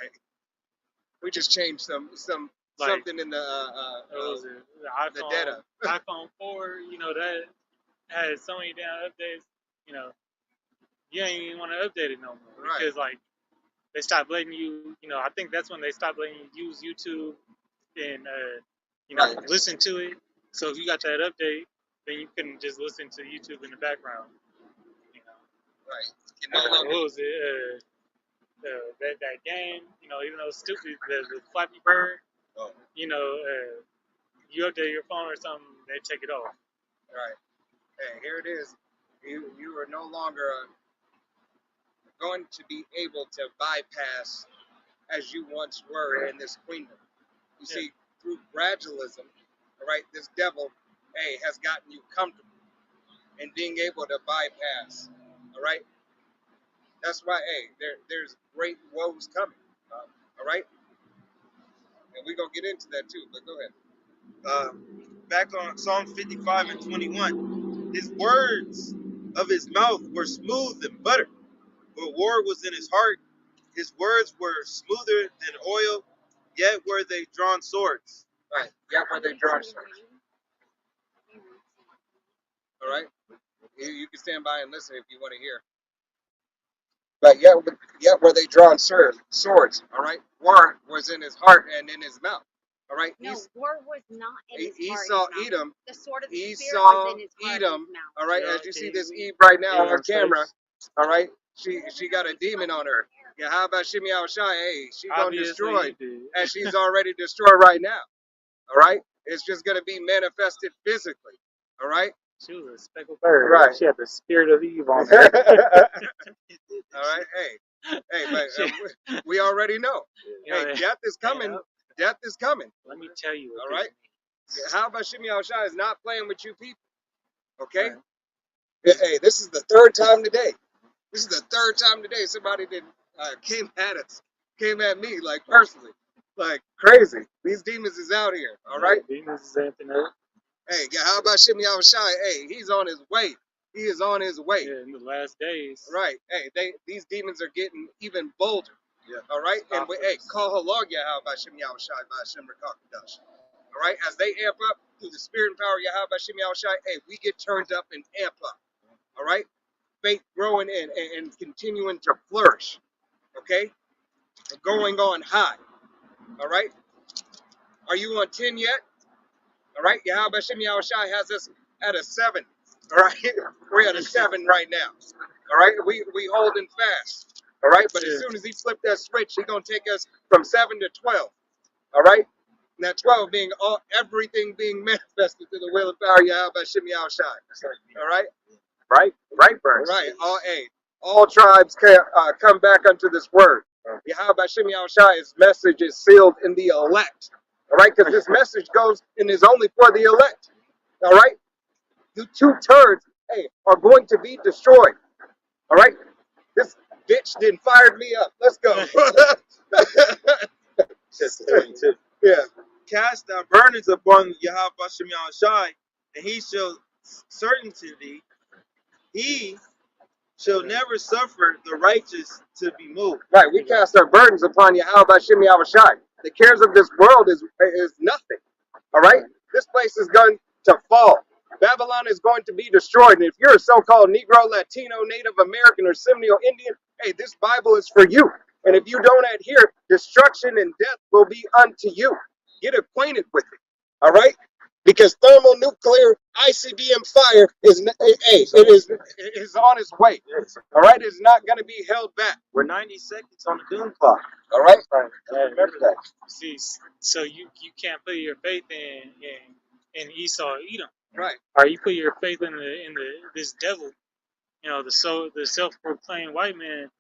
We just changed something in What was it? the data. iPhone 4, you know, that has so many damn updates, you know, you ain't even want to update it no more. Right. Because, like, they stopped letting you, you know, I think that's when they stopped letting you use YouTube and, you know, Right. listen to it. So if you got that update, then you couldn't just listen to YouTube in the background, you know. Right. You no What longer. was it? That game, you know, even though it's stupid, the Flappy Bird, Oh. you know, you update your phone or something, they take it off. Right. Hey, here it is. You are no longer going to be able to bypass as you once were in this queendom. You see, through gradualism, all right, this devil, hey, has gotten you comfortable in being able to bypass. All right. That's why, hey, there's great woes coming. All right. And we're gonna get into that too. But go ahead. Back on Psalm 55 and 21. His words of his mouth were smooth and butter, but war was in his heart. His words were smoother than oil, yet were they drawn swords. Right. Yeah, where they draw. All right. You can stand by and listen if you want to hear. But yet where they drawn swords. All right. War was in his heart and in his mouth. All right. No, war was not in his heart. Esau, and his mouth. Edom. The sword of the Spirit Esau, was in his heart Edom. and his mouth. All right. Yeah, As you see okay, this we- Eve right now yeah, on camera. face. All right. She got a demon on her. Yeah. How about Shimei Awashai? Hey, she's gonna Obviously destroy, you did. and she's already destroyed right now. All right. It's just gonna be manifested physically. All right. She was a speckled bird. Right. She had the spirit of Eve on her. All right. Hey, but we already know. You know, Hey, death is coming. yeah. Death is coming. Let me tell you what All this right. means. How about Shimei Awashai is not playing with you people? Okay. Right. Hey, this is the third time today. This is the third time today somebody came at us, came at me like personally, like crazy. These demons is out here. All right. Demons is acting up. Hey, how about Shimei Awashai? Hey, he's on his way. He is on his way. Yeah, in the last days. Right. Hey, these demons are getting even bolder. Yeah. All right. And hey, call halal Yahweh Shimei Awashai by Hashem Rakakadash. All right. As they amp up through the spirit and power of Yahweh Shimei Awashai, hey, we get turned up and amp up. All right. Faith growing and continuing to flourish. Okay. Going on high. All right. Are you on 10 yet? All right. Yahweh Shimei Awashai has us at a 7. All right. We're at a 7 right now. All right. We holding fast. All right. But as soon as he flipped that switch, he's going to take us from 7 to 12. All right. And that 12 being everything being manifested to the will and power of Yahweh Shimei Awashai. All right. Right verse. Right. All tribes can come back unto this word. Yahweh Shimei Awashai's message is sealed in the elect. All right, because this message goes and is only for the elect. All right, you 2 turds, hey, are going to be destroyed. All right, this bitch didn't fired me up. Let's go. Yeah. Cast thy burdens upon Yahweh Shimei Awashai, and he shall certainty thee. He shall never suffer the righteous to be moved. Right, we cast our burdens upon Yahweh Shimei Awashai. The cares of this world is nothing. All right, this place is going to fall. Babylon is going to be destroyed. And if you're a so-called Negro, Latino, Native American, or Seminole Indian, hey, this Bible is for you. And if you don't adhere, destruction and death will be unto you. Get acquainted with it. All right? Because thermonuclear ICBM fire is it is on its way. All right, it's not going to be held back. We're 90 seconds on the doom clock. All right, Right. remember that. See, so you can't put your faith in Esau or Edom. Right, Or you put your faith in this devil, the self-proclaimed white man.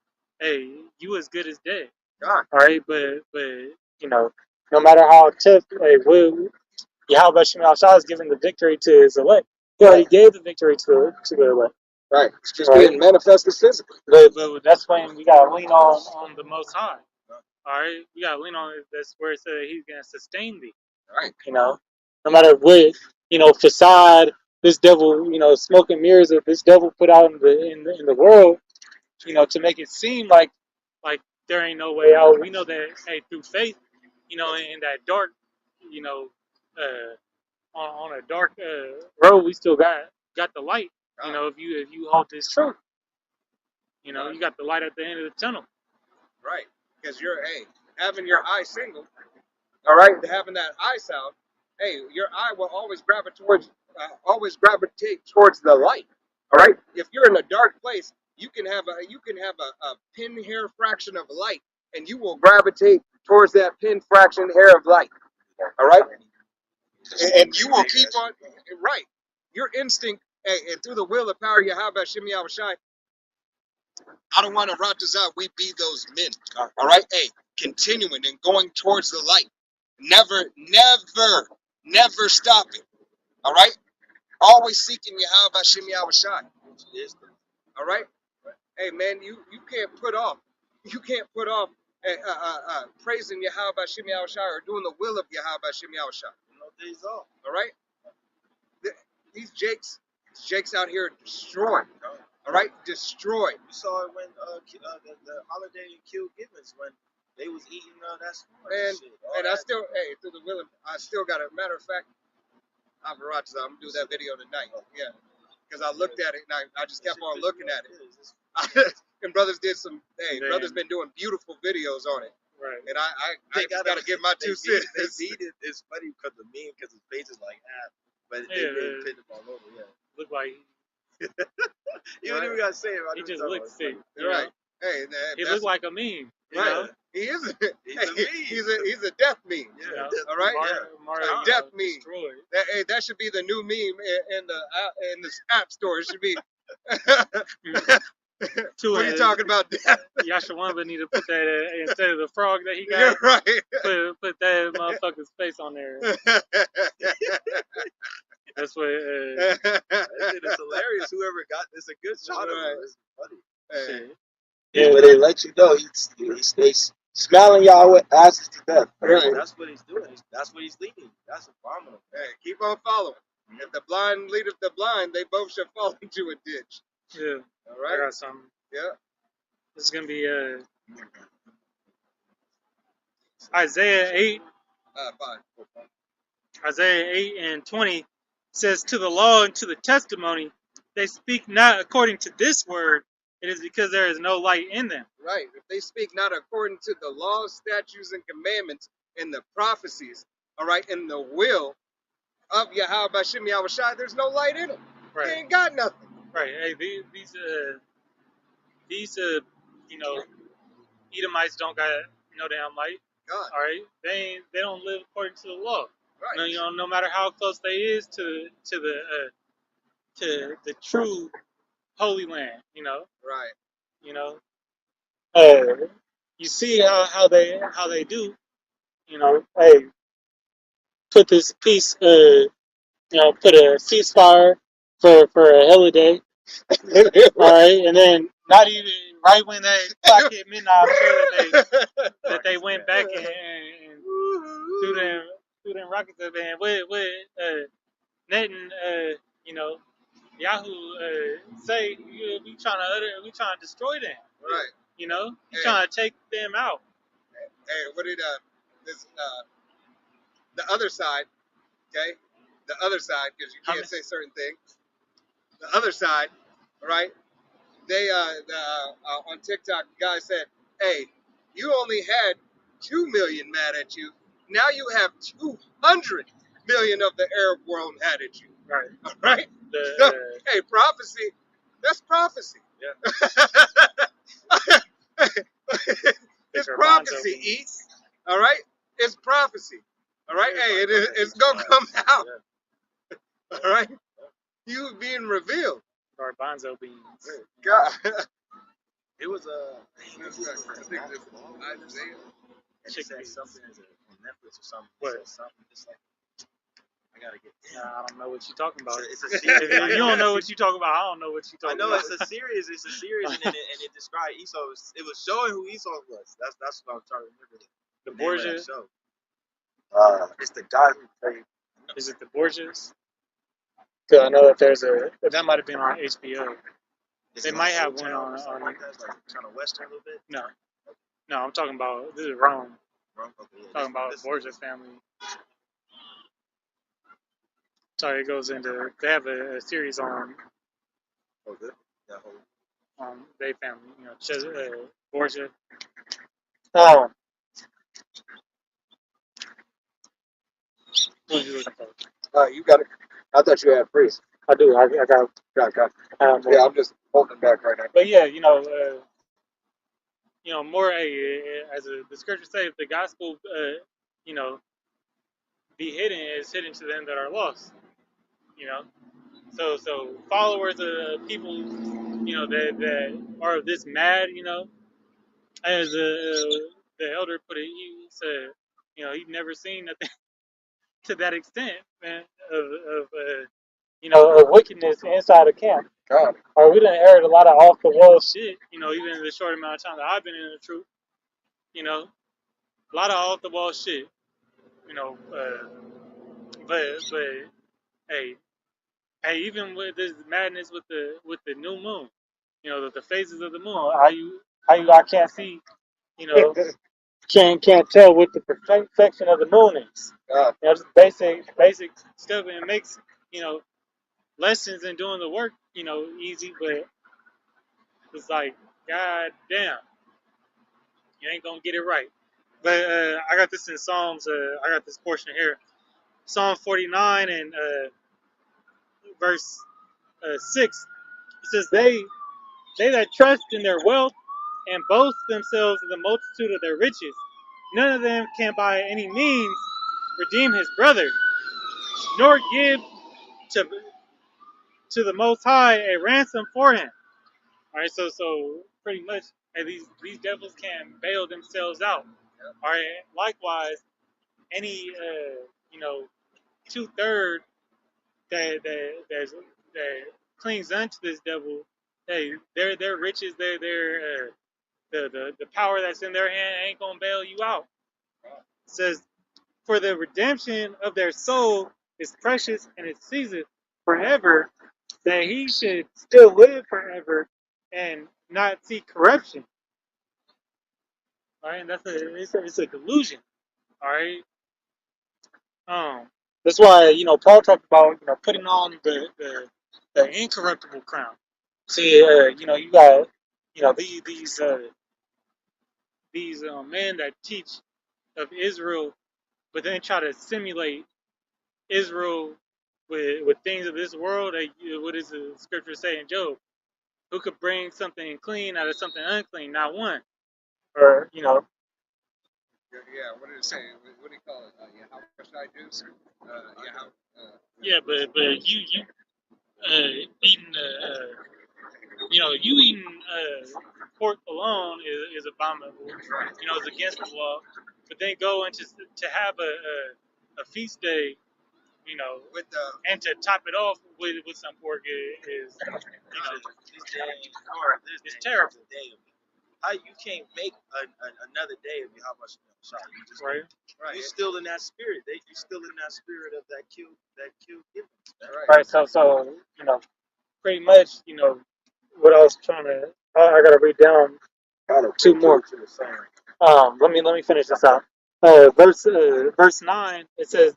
Hey, you as good as dead. God. All right, but no matter how tough, hey, Yahweh Shem Shah is giving the victory to his elect. He already gave the victory to the elect. Right, it's just Right. being manifested physically. But that's when we gotta lean on the Most High. All right, we gotta lean on it. That's where it said He's gonna sustain thee. Right, No matter what facade this devil, smoke and mirrors that this devil put out in the world, to make it seem like there ain't no way out. We know that through faith, in that dark, on a dark road, we still got the light. If you hold this truth, you got the light at the end of the tunnel. right. Because you're having your eye single. All right, having that eye sound. Hey, your eye will always gravitate towards the light. All right. If you're in a dark place, you can have a pin hair fraction of light, and you will gravitate towards that pin fraction hair of light. All right. And you will keep on right. Your instinct, and through the will and power of Yahweh Shem Yahweh Shai, I don't want to rot this out. We be those men. All right. Hey, continuing and going towards the light. Never stopping. All right. Always seeking Yahweh Shem Yahweh Shai. All right. Hey man, you can't put off. You can't put off praising Yahweh Shem Yahweh Shai or doing the will of Yahweh Shem Yahweh Shai. No days off. All right. These Jakes out here destroying. All right, destroyed. You saw it when the holiday killed Gibbons when they was eating that smart shit. And I still, through the will, I still got a matter of fact. I'm gonna do that video tonight. Yeah, because I looked at it and I just kept on looking at it. And brothers did brothers been doing beautiful videos on it. Right. And I gotta give my 2 cents. It's funny because the meme, because his face is like half, but they pinned him all over. Yeah. Look like You don't even gotta say it. he just looks sick. Right. Hey, he looks like a meme. Right. He is. He's a meme. He's a death meme. Yeah. All right. Mario, A death meme. Destroyed. That should be the new meme in the app store. It should be. What are you talking about? Death? Yashawamba need to put that instead of the frog that he Yeah, got. right. Put that motherfucker's face on there. That's what. That shit is hilarious. Whoever got this a good shot of him. It's funny. Yeah, but they let you know he stays smiling y'all with asses to death. Right. That's what he's doing. That's what he's leading. That's abominable. Hey, keep on following. If the blind leadeth the blind, they both shall fall into a ditch. Yeah. All I right. got something. Yeah. This is gonna be Isaiah 8. Fine. Isaiah 8:20 says, "To the law and to the testimony, they speak not according to this word. It is because there is no light in them." Right. If they speak not according to the laws, statutes, and commandments, and the prophecies, all right, and the will of Yahweh Shem Yahweh Shai, there's no light in them. Right. They ain't got nothing. Right. Hey, these Edomites don't got no damn light. God. All right. They don't live according to the law. Right. No matter how close they is to the true Holy Land. Right. You see how they do. Hey, put this peace. Put a ceasefire for a holiday. All right, and then not even right when they clock hit midnight, I'm sure that they went back and threw them rockets up and with Net and Yahoo say we trying to destroy them. Right. We trying to take them out. Hey, what did the other side? Okay, the other side, because you can't say certain things. The other side, right? They on TikTok, the guy said, "Hey, You only had 2 million mad at you. Now you have 200 million of the Arab world mad at you. Right. All right. The So, hey, prophecy. That's prophecy. Yeah. It's Garbanzo prophecy, beans. East. All right. It's prophecy. All right. Hey, it's gonna come out. Yeah. All right. You being revealed. Garbanzo beans. God. It was Isaiah. and it said something on Netflix or something. What? It said something. It's like I gotta get. I don't know what you're talking about. It's a If series. you don't know what you're talking about, I don't know what you're I talking know about. it's a series. It's a series, and it described Esau. It was showing who Esau was. That's what I'm trying to remember. The name of that Borgias. show. It's the guy who played. Is it the Borgias? Because I know that might have been on HBO. Is They it might like have Soul one Town on. or something like that? It's like kind of western a little bit. No, I'm talking about, this is Rome. Wrong. Okay, yeah, Talking about Borgia family. Sorry, it goes into, they have a series on Oh, good. That whole. they family, Borgia. Oh, what are you looking for? You got it. I thought you had priest. I do. I got. Got. Yeah, I'm just holding back right now. but yeah, more as the scriptures say, if the gospel, be hidden, is hidden to them that are lost. You know, so followers of people, that are this mad, as the elder put it, he said, he'd never seen nothing to that extent, man, of wickedness inside of camp. God. Or we done heard a lot of off the wall shit, even in the short amount of time that I've been in the truth, a lot of off the wall shit, but hey, even with this madness with the new moon, the phases of the moon, I can't see, can't tell what the perfection of the moon is. Just basic stuff, and it makes lessons and doing the work easy, but it's like, god damn, you ain't gonna get it right. But I got this in Psalms. I got this portion here, Psalm 49 and verse 6. It says, they that trust in their wealth and boast themselves in the multitude of their riches, none of them can by any means redeem his brother, nor give to the Most High a ransom for him. All right, so pretty much, these devils can bail themselves out. All right, likewise, any 2/3 that clings unto this devil, hey, their riches, the power that's in their hand ain't gonna bail you out. It says, for the redemption of their soul is precious, and it ceaseth forever, that he should still live forever and not see corruption. All right, and it's a delusion. All right. That's why Paul talked about putting on the incorruptible crown. See, you got these men that teach of Israel, but then try to simulate Israel with things of this world. What does the scripture say in Job? Who could bring something clean out of something unclean? Not one. Or Yeah, what did it say? What do you call it? How much I do? yeah, but you eating you eating pork alone is abominable. It's against the law. But then go into to have a feast day, With and to top it off with some pork is it's terrible. How you can't make another day of Yahweh Shai? You just Right. You're still in that spirit. You're still in that spirit of that killed given. Right. So pretty much what I was trying to. I gotta read down two more. Let me finish this out. Verse 9. It says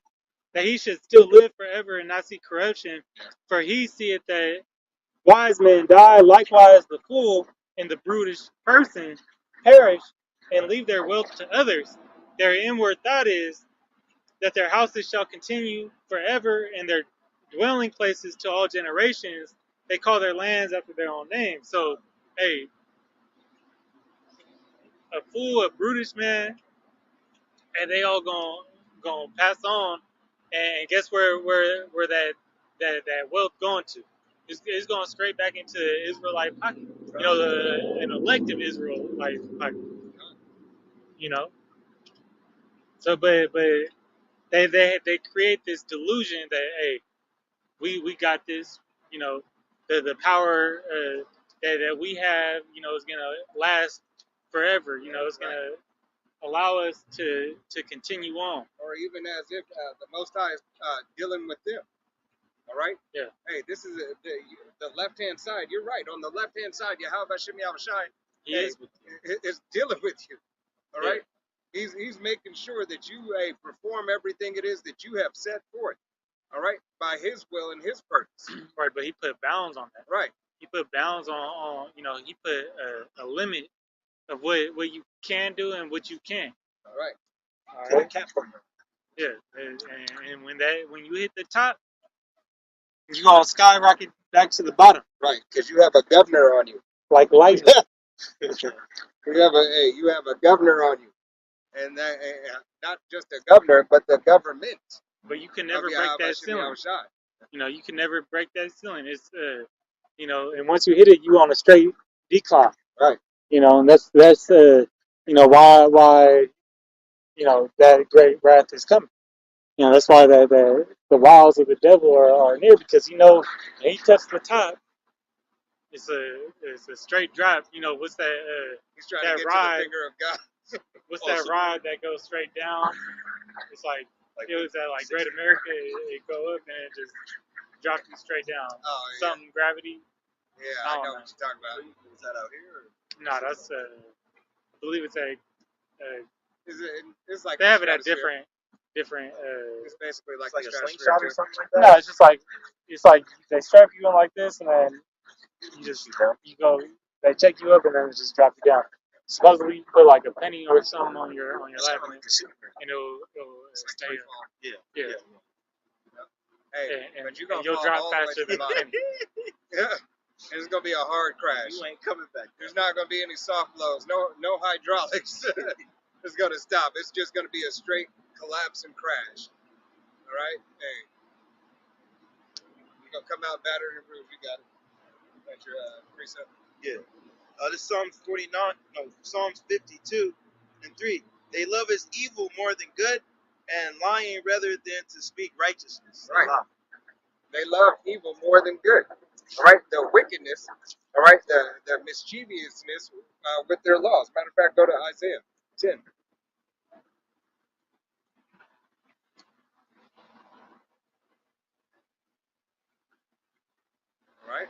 that he should still live forever and not see corruption, for he seeth that wise men die, likewise the fool and the brutish person perish. and leave their wealth to others, their inward thought is that their houses shall continue forever and their dwelling places to all generations. They call their lands after their own name. So, hey, a fool, a brutish man, and they all gonna pass on. And guess where that wealth going to? It's going straight back into the Israelite pocket. You know, an elective Israelite pocket. You know, so but they create this delusion that hey, we got this. You know, the power that we have. You know, is gonna last forever. You know, it's gonna allow us to continue on. Or even as if the Most High is dealing with them. All right? Yeah. Hey, this is the left-hand side. You're right. On the left-hand side, Yahweh Shem Yahushai is dealing with you. All right? He's making sure that you perform everything it is that you have set forth. All right? By his will and his purpose. Right, but he put bounds on that. Right. He put bounds on you know, he put a limit of what you can do and what you can't. All right. All right. Yeah, and when you hit the top, you're gonna skyrocket back to the bottom. Right, because you have a governor on you. Like lightning. You have a governor on you, and that, not just a governor, but the government. But you can never break that ceiling. You know, you can never break that ceiling. It's you know, and once you hit it, you on a straight decline. Right. You know, and that's you know why you know that great wrath is coming. You know, that's why the wiles of the devil are near, because you know when he touched the top, it's a straight drop. You know, what's that? He's trying that to get ride, to the finger of God. what's that ride that goes straight down? It's like it was at like Great America. It go up and it just drops you straight down. Oh, yeah. Something gravity. Yeah, I know what you're talking about. Is that out here? No, that's I believe it's a. It's like They have it at different. It's basically like Like a stratosphere slingshot too. or something like that? No, it's like they strap you in like this, and then you go. They check you up, and then it just drop you down. Supposedly, you put like a penny or something on your lap, and it'll stay. Yeah. Hey, And but you're gonna you'll fall drop all the way faster to the than a bottom. penny. Yeah, and it's gonna be a hard crash. You ain't coming back. There's not gonna be any soft blows. No hydraulics. It's gonna stop. It's just gonna be a straight collapse and crash. All right. Hey, you're gonna come out battered and bruised. You got it. That's your precept. Yeah. This Psalms 49. No, Psalms 52 and 3. They love his evil more than good, and lying rather than to speak righteousness. Right. They love evil more than good. All right. The wickedness. All right. The mischievousness with their laws. Matter of fact, go to Isaiah 10. All right.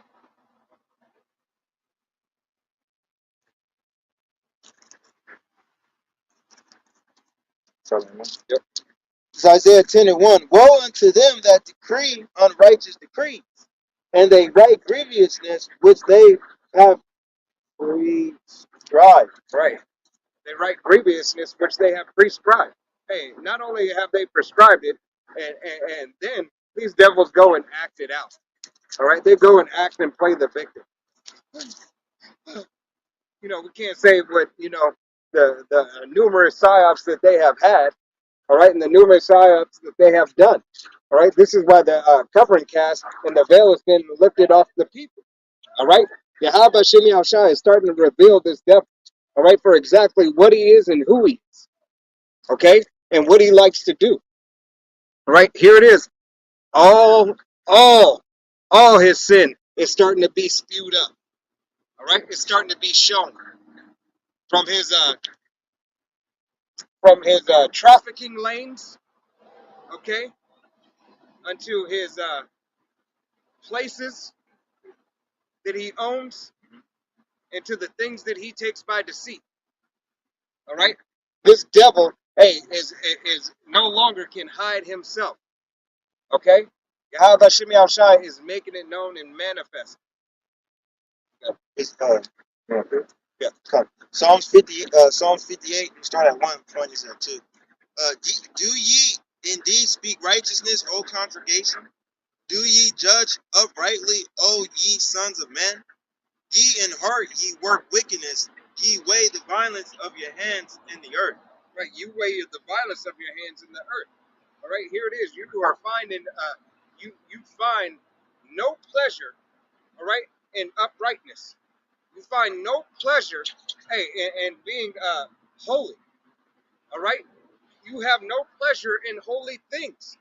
Yep. It's Isaiah 10 and 1. Woe unto them that decree unrighteous decrees, and they write grievousness which they have prescribed. Right. They write grievousness which they have prescribed. Hey, not only have they prescribed it, and then these devils go and act it out. All right, they go and act and play the victim. You know, we can't say what, you know, the numerous psyops that they have had, all right, and the numerous psyops that they have done. All right, this is why the covering cast and the veil has been lifted off the people. All right, Yahweh Shem Yahushai is starting to reveal this devil, all right, for exactly what he is and who he is, okay, and what he likes to do. All right, here it is. All his sin is starting to be spewed up. All right, it's starting to be shown from his trafficking lanes, okay, unto his places that he owns, and to the things that he takes by deceit. All right, this devil, hey, is no longer can hide himself. Okay, Yahweh Shem Yahushai is making it known and manifest. It's Yeah, come. Psalms 58, and start at 1, is at 2. Do ye indeed speak righteousness, O congregation? Do ye judge uprightly, O ye sons of men? Ye in heart ye work wickedness, ye weigh the violence of your hands in the earth. Right, you weigh the violence of your hands in the earth. All right, here it is. You are finding, you find no pleasure, all right, in uprightness. You find no pleasure, hey, in being holy. All right, you have no pleasure in holy things,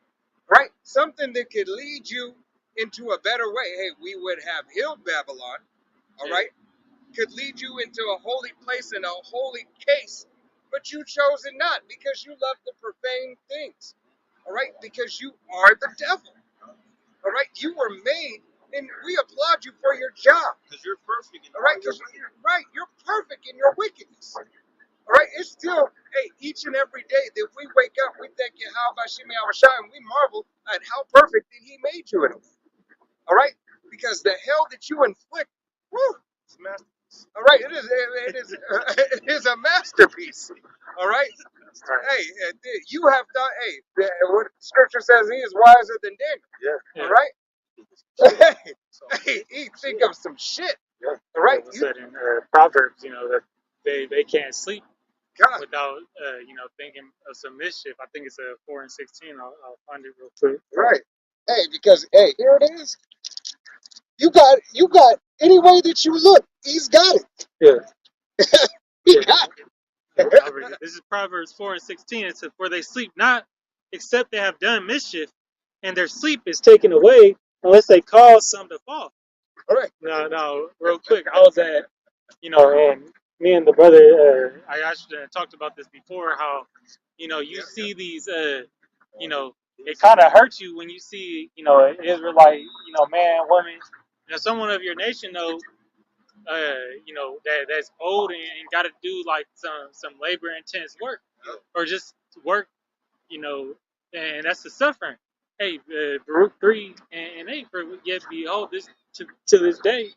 right? Something that could lead you into a better way. Hey, we would have healed Babylon, all right, could lead you into a holy place and a holy case, but you chose it not because you love the profane things, all right, because you are the devil, all right, you were made, and we applaud you for your job, Because you're perfect in all right, because you're perfect in your wickedness. All right, it's still, hey, each and every day that we wake up, we thank you, how about Shimmy Awashai, and we marvel at how perfect that he made you in. All right, because the hell that you inflict, whew, it's a masterpiece. all right, it is a masterpiece. All right, hey, you have thought, hey, what Scripture says, he is wiser than Daniel. Yeah. All right, hey, he think of some shit. Yeah. All right, As I said in Proverbs, that they can't sleep God, without thinking of some mischief. I think it's 4 and 16. I'll find it real quick. right, hey, because hey, here it is. You got any way that you look, he's got it. Yeah, He yeah. got I'll read it. This is Proverbs 4 and 16. It says, "For they sleep not, except they have done mischief, and their sleep is taken away unless they cause some to fall." all right. No, real quick. I was at, and me and the brother, I actually talked about this before, how, you see these, it kind of hurts you when you see, an Israelite, man, woman, someone of your nation, that's old and got to do like some labor intense work or just work, you know, and that's the suffering. Hey, Baruch 3 and 8, for yet behold, this to this day,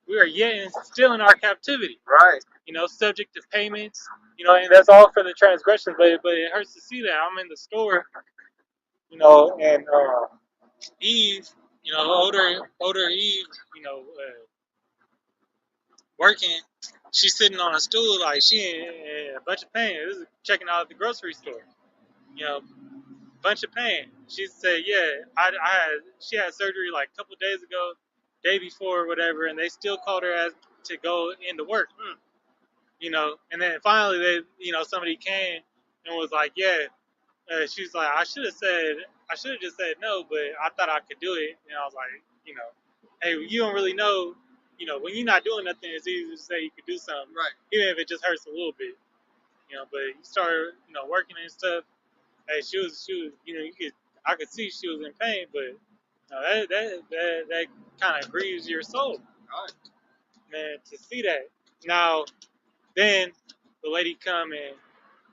we are yet still in our captivity, Right. Subject to payments, and that's all for the transgressions, but it hurts to see that. I'm in the store, and Eve, older Eve, working, she's sitting on a stool like she in a bunch of pain. This is checking out at the grocery store, you know, bunch of pain. She said, yeah, she had surgery like a couple of days ago, day before or whatever, and they still called her as to go into work, and then finally somebody came and was like, yeah, she was like, I should have just said no, but I thought I could do it, and I was like, hey, you don't really know, when you're not doing nothing, it's easy to say you could do something, Right. even if it just hurts a little bit, but you start, working and stuff. Hey, she was, I could see she was in pain, but that kind of grieves your soul, Right. man, to see that. Now, then the lady come in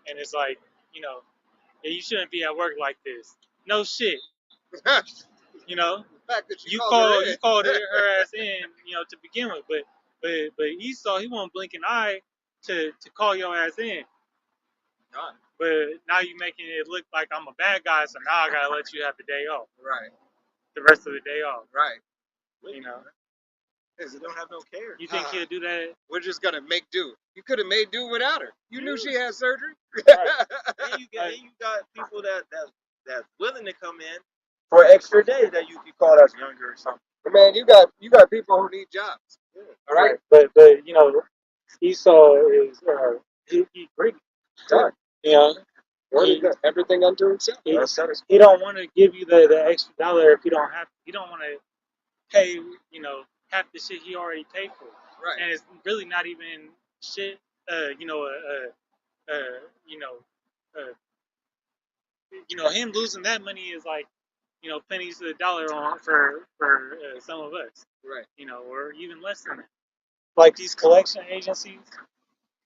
and it's like, yeah, you shouldn't be at work like this. No shit, you know. The fact that You her you in. called her ass in, to begin with, but Esau, he won't blink an eye to call your ass in. God. But now you making it look like I'm a bad guy, so now I gotta let you have the day off, Right. the rest of the day off. Right. You know, Because they don't have no care. you think he'll do that? We're just gonna make do. You could have made do without her. You knew she had surgery. Right. And you got people that's willing to come in for an extra day that you could call that's younger or something. Man, you got people who need jobs. Yeah. All right. But Esau is he greedy. Right. He, Everything unto himself. he don't want to give you the extra dollar if you don't have. He don't want to pay half the shit he already paid for. Right. And it's really not even shit. Uh, you know, him losing that money is like, pennies to the dollar on for some of us, Right. or even less than that. Like these collection agencies,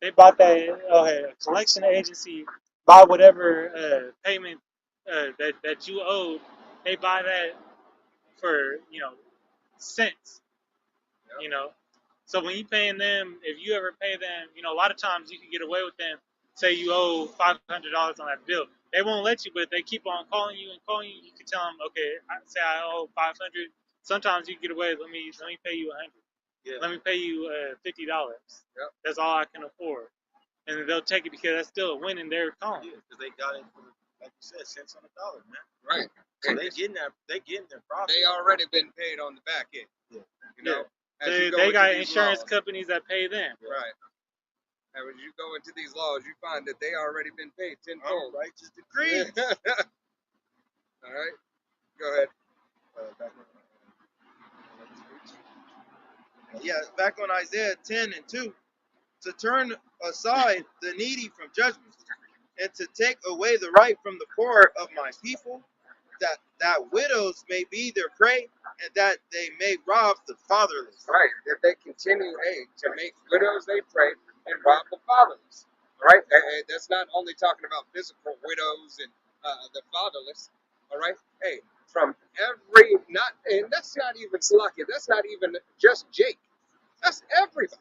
they bought that. A collection agency buy whatever payment that you owed. They buy that for cents. Yep. So when you paying them, if you ever pay them, you know, a lot of times you can get away with them. Say you owe $500 on that bill, they won't let you, but they keep on calling you and calling you. You can tell them, okay, say I owe 500. Sometimes you can get away. Let me pay you 100. Yeah. Let me pay you $50. Yep. That's all I can afford, and they'll take it because that's still a win in their calling. Yeah, because they got it for, like you said, cents on the dollar, man. Right. So they getting their profit. They already been paid on the back end. Yeah. You know, as They, you go they into got these insurance laws, companies that pay them. right? And as you go into these laws, you find that they already been paid tenfold. Righteous decrees. All right, go ahead. Yeah, back on Isaiah 10 and 2, to turn aside the needy from judgment, and to take away the right from the poor of my people, that widows may be their prey, and that they may rob the fatherless. Right, if they continue, to make widows they pray and rob the fatherless. All right, that's not only talking about physical widows and the fatherless. All right, from every and that's not even Salakia. That's not even just Jake. That's everybody.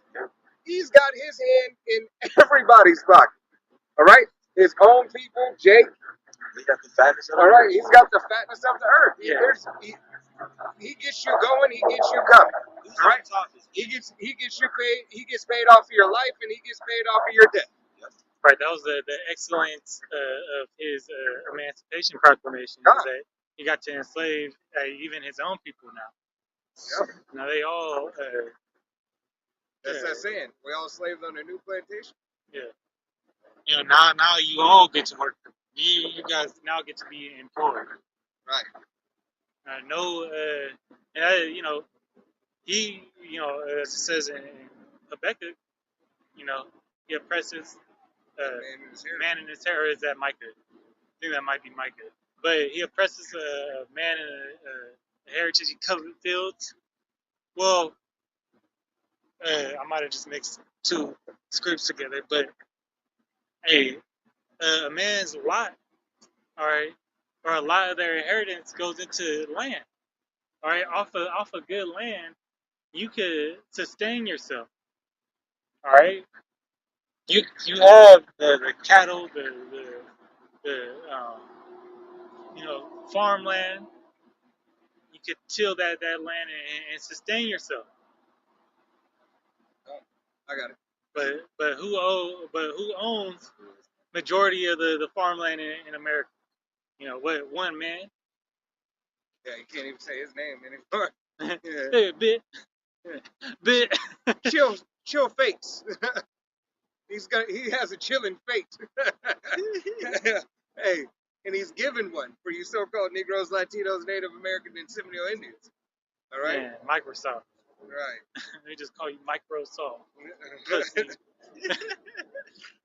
He's got his hand in everybody's pocket. All right, his own people, Jake. We got the fatness of the All right, he's got the fatness of the earth. He gets you going. He gets you coming. Who's All right. on top is He gets you paid. He gets paid off of your life, and he gets paid off of your debt. Right, that was the excellence of his Emancipation Proclamation. God. Is that he got to enslave even his own people now. Yep. Now they all, That's that saying. We all slaves on a new plantation. yeah. You know, now you all get to work. You guys now get to be employed. Right. You know, he, you know, as it says in Habakkuk, you know, he oppresses man in his terror. Is that Micah? I think that might be Micah. But he oppresses a man in a heritage he covered fields. Well, I might have just mixed two scripts together, but hey, a man's lot, all right, or a lot of their inheritance goes into land, all right. Off of good land, you could sustain yourself, all right. You have the cattle, the you know, farmland. You could till that land and sustain yourself. I got it. But who owns majority of the farmland in America? You know, what, one man? Yeah, you can't even say his name anymore. Hey, bit. Chill face. He has a chilling fate. Hey, and he's given one for you so-called Negroes, Latinos, Native American, and Seminole Indians. All right. Man, Microsoft. Right. They just call you Microsoft.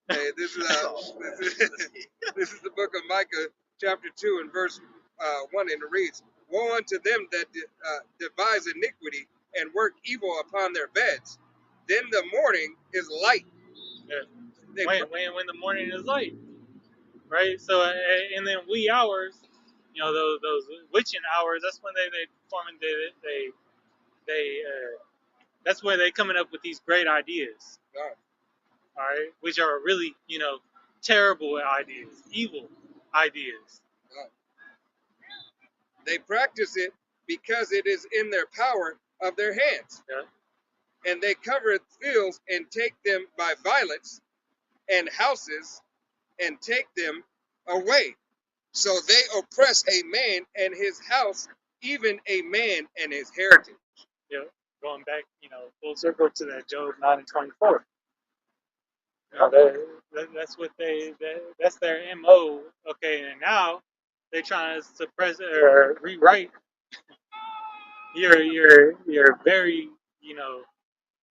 Hey, this is the book of Micah, chapter 2, and verse 1, and it reads, "Woe unto them that devise iniquity and work evil upon their beds. Then the morning is light." Yeah. When the morning is light, right? So and then wee hours, you know, those witching hours. That's when they performing they that's where they coming up with these great ideas. All right, which are really, you know, terrible ideas, evil ideas. They practice it because it is in their power of their hands. Yeah. And they cover fields and take them by violence, and houses and take them away. So they oppress a man and his house, even a man and his heritage. Yeah. Going back, you know, full circle to that Job 9 and 24. You know, that's what that's their MO. Okay, and now they're trying to suppress or rewrite your very, you know,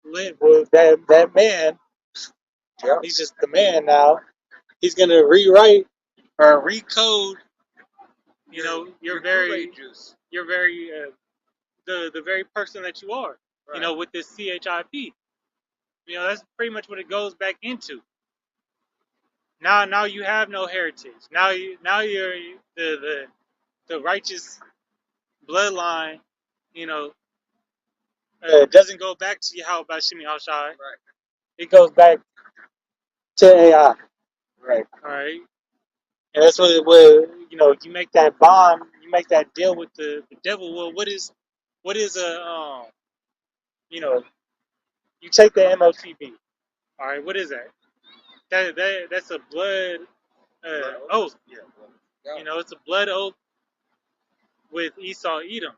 with that man. Yep. He's just the man now. He's gonna rewrite or recode, you know, your very the very person that you are. Right. You know, with this CHIP. You know, that's pretty much what it goes back into. Now you have no heritage. Now you're the righteous bloodline, you know, doesn't go back to Yahweh Bashim Yahushai. Right. It goes back to AI. Right. All right. And that's what you make that bond, you make that deal with the devil. Well, what is a you know, you take the MOTB. All right, what is that? That's a blood oath. Yeah. You know, it's a blood oath with Esau Edom.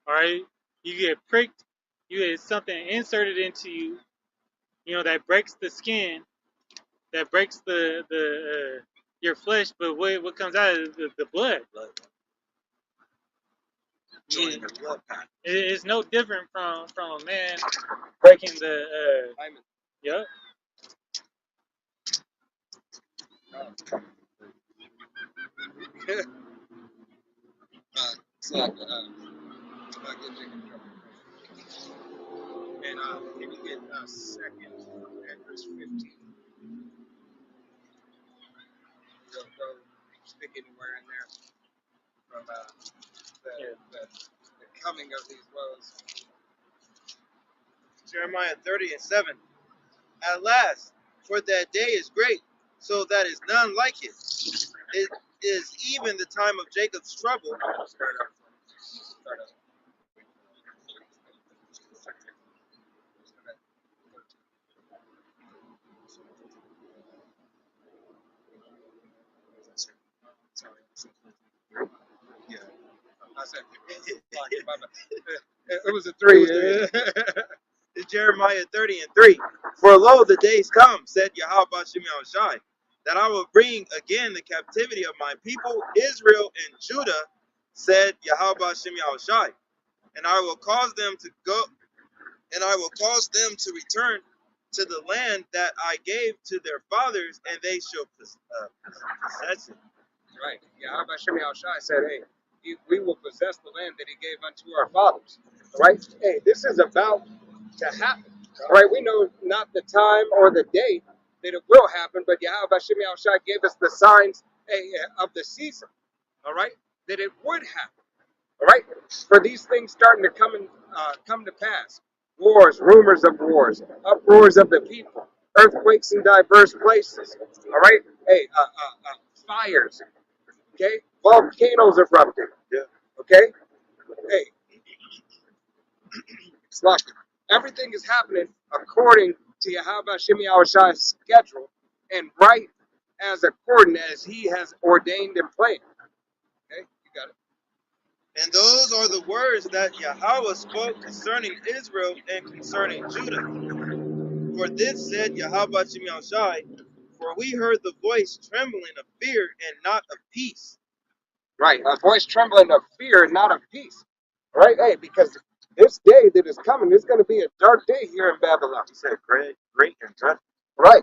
All right, you get pricked, you get something inserted into you, that breaks the skin, that breaks the your flesh, but what comes out is the blood. Joining the blood pact. It's no different from a man breaking the Hymen. yeah. It's like, I get you in trouble. And can you get a second at verse 15? Go stick anywhere in there from the coming of these woes. Jeremiah 30:7. At last, for that day is great, so that is none like it. It is even the time of Jacob's trouble. Start up. Yeah. I said, it was a 3. It's Jeremiah 30:3. For lo, the days come, said Yahweh Bashim Yahushai, that I will bring again the captivity of my people, Israel and Judah, said Yahweh Bashim Yahushai, and I will cause them to go, and I will cause them to return to the land that I gave to their fathers, and they shall possess it. Right. Yahweh Shem Yahushai said, hey, we will possess the land that he gave unto our fathers. Right? Hey, this is about to happen. All right? We know not the time or the day that it will happen, but Yahweh Shem Yahushai gave us the signs of the season. All right? That it would happen. All right? For these things starting to come to pass. Wars, rumors of wars, uproars of the people, earthquakes in diverse places. All right? Hey, fires. Okay? Volcanoes erupting. Yeah. Okay? Hey. It's like everything is happening according to Yahweh Shem Yahushai's schedule and right as according as he has ordained and planned. Okay? You got it. And those are the words that Yahweh spoke concerning Israel and concerning Judah. For this said Yahweh Bashim Yahushai, for we heard the voice trembling of fear and not of peace. Right. A voice trembling of fear, not of peace. All right? Hey, because this day that is coming is going to be a dark day here in Babylon. He said, great and dreadful. Right.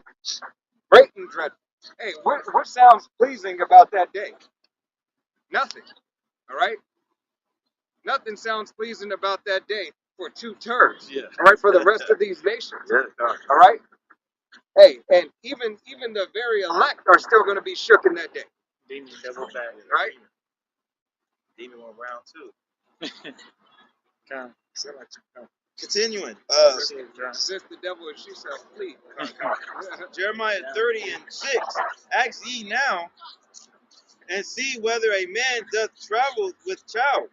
Great and dreadful. Hey, what sounds pleasing about that day? Nothing. All right? Nothing sounds pleasing about that day for 2 turns. Yeah. All right? For the rest of these nations. Yeah. All right? Hey, and even the very elect are still going to be shook in that day. Demon double back. Right? Demon went round too. Come. Continuing. Since the devil and she shall flee. Jeremiah 30:6. Ask ye now, and see whether a man doth travel with child.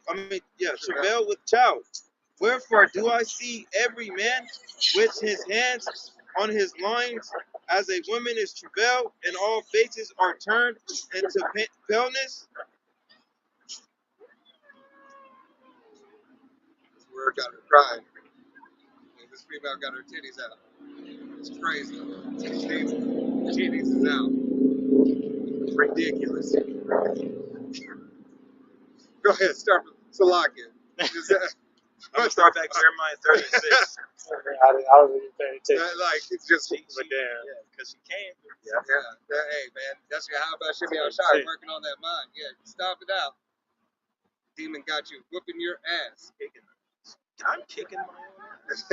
Travail with child. Wherefore do I see every man with his hands on his loins, as a woman is travail, and all faces are turned into paleness? This word got her crying. And this female got her titties out. It's crazy. Titties is out. It's ridiculous. Go ahead, start with Salakia. I'm gonna start back Jeremiah 36. I was really paying attention. Like, it's just, But damn. Because she came. yeah. Hey, man, that's how about Shimmy Shai working on that mind. Yeah, stop it out. Demon got you whooping your ass. I'm kicking my own ass.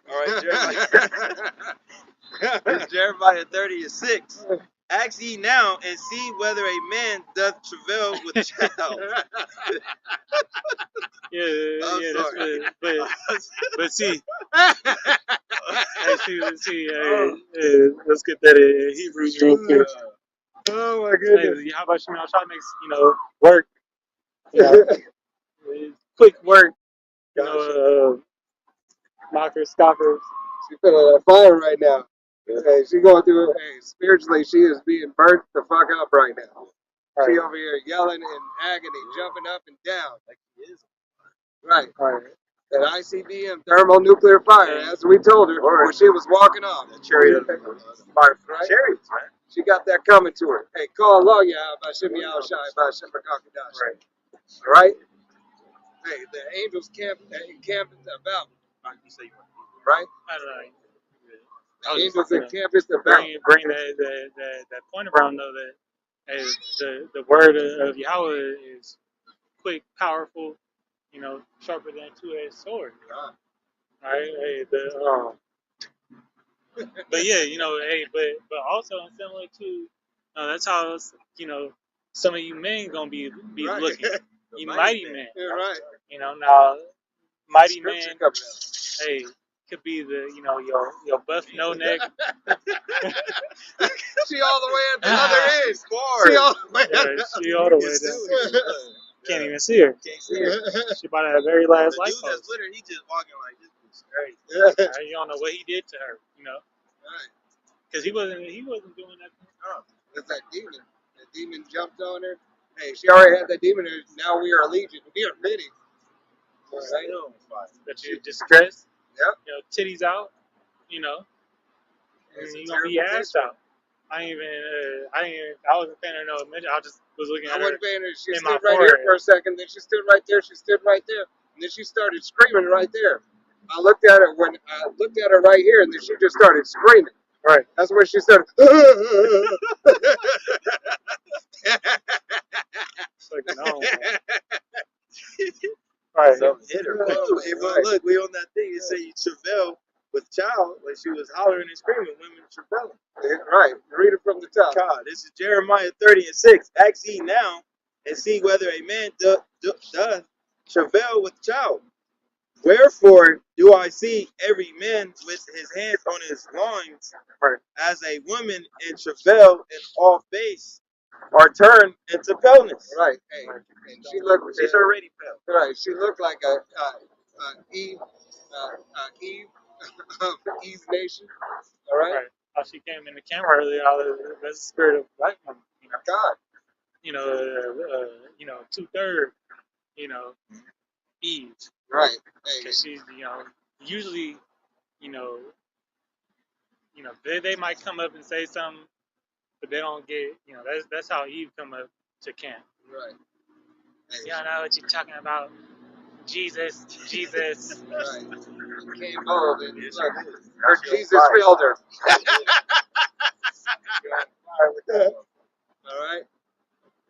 All right, Jeremiah. Jeremiah 30:6. Ask ye now and see whether a man doth travail with child. Yeah, I'm yeah, that's sorry. but see, hey, see, let's get that in Hebrews real quick. Oh my Hey, goodness. how about you know, try to make work, you know, quick work, you know, mockers, scoffers. She's feeling on fire right now. Hey, she going through it. Hey, spiritually, she is being burnt the fuck up right now. All She right, over here yelling in agony, jumping up and down. Like he is. Right. all right. That ICBM thermonuclear fire, as we told her when she was walking off. The chariot of the fire from Right? chariots, man. She got that coming to her. Hey, call Allah Yah by Shimmy Al Shai by Shimmer Kakadash. Right. All right? Hey, the angels camp about, Like you say, right? I don't know. The I was angels just, you know, encamped about. bring that point around though that as the word of Yahweh is quick, powerful, you know, sharper than a two-edged sword. All right, hey, but yeah, you know, hey, but also similar to that's how you know some of you men gonna be Right. looking, you mighty men, You're right. you know. Now, mighty Scripture man, coming out. hey, could be the you know your buff no neck. She all the way at the other end. Score. She all the way Yeah, at the she all the way down. Can't even see her. Can't see it. She about to have very last The life dude that's post. with her, he just walking like this is crazy. You don't know what he did to her, you know, Right. because he wasn't doing nothing. That's that demon. The demon jumped on her. Hey, she already had that demon. Now we are legion. We are many. Right. Still on fire. But you're distressed, Yep. you know, titties out, you know, and It's a you're gonna be terrible ass picture. out. I wasn't paying her no attention. I just was looking I at her wasn't paying her. She in stood my right here forehead. for a second. Then she stood right there. She stood right there. And then she started screaming right there. I looked at her right here, and then she just started screaming. Right. That's where she started. Like, no. Right. Something hit her. Hey, but Right. look, we on that thing. It say you travail with child. Like she was hollering and screaming. Women travailing. Right. Read it from the top. God, this is Jeremiah 30:6. Ask ye now and see whether a man doth travail with child. Wherefore do I see every man with his hands on his loins, Right. as a woman in travail in all face are turned into paleness. Right. Hey. And she looked. She's already pale. Right. She looked like a Eve of Eve's nation. All right. Right. How she came in the camera earlier, that's the spirit of black woman. God. You know, 2/3, you know, Eve. Right. Hey. Because she's, you know, usually, you know, they might come up and say something, but they don't get, you know, that's how Eve come up to camp. Right. Hey. You don't know what you're talking about. Jesus. Right. Came bold and Yes, look, she is. her She on Jesus fire. filled her. All right.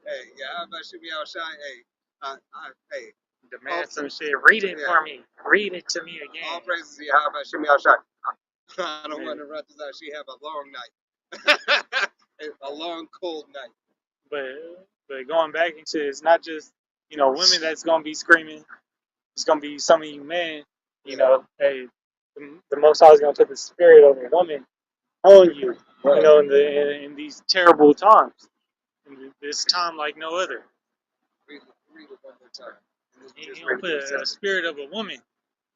Hey, yeah, how about Shimmy Al Shai? Hey, hey, Demand some shit. Read it for me. Read it to me again. all praises to you. How about Shimmy Al Shai? I don't want to run this out. She have a long night. A long, cold night. But going back into it's not just, you know, women that's gonna be screaming. It's gonna be some of you men. You know, hey, the Most High is gonna put the spirit of a woman on you. Right. You know, in these terrible times, in this time like no other. Read it one more time. He gonna put a spirit of a woman.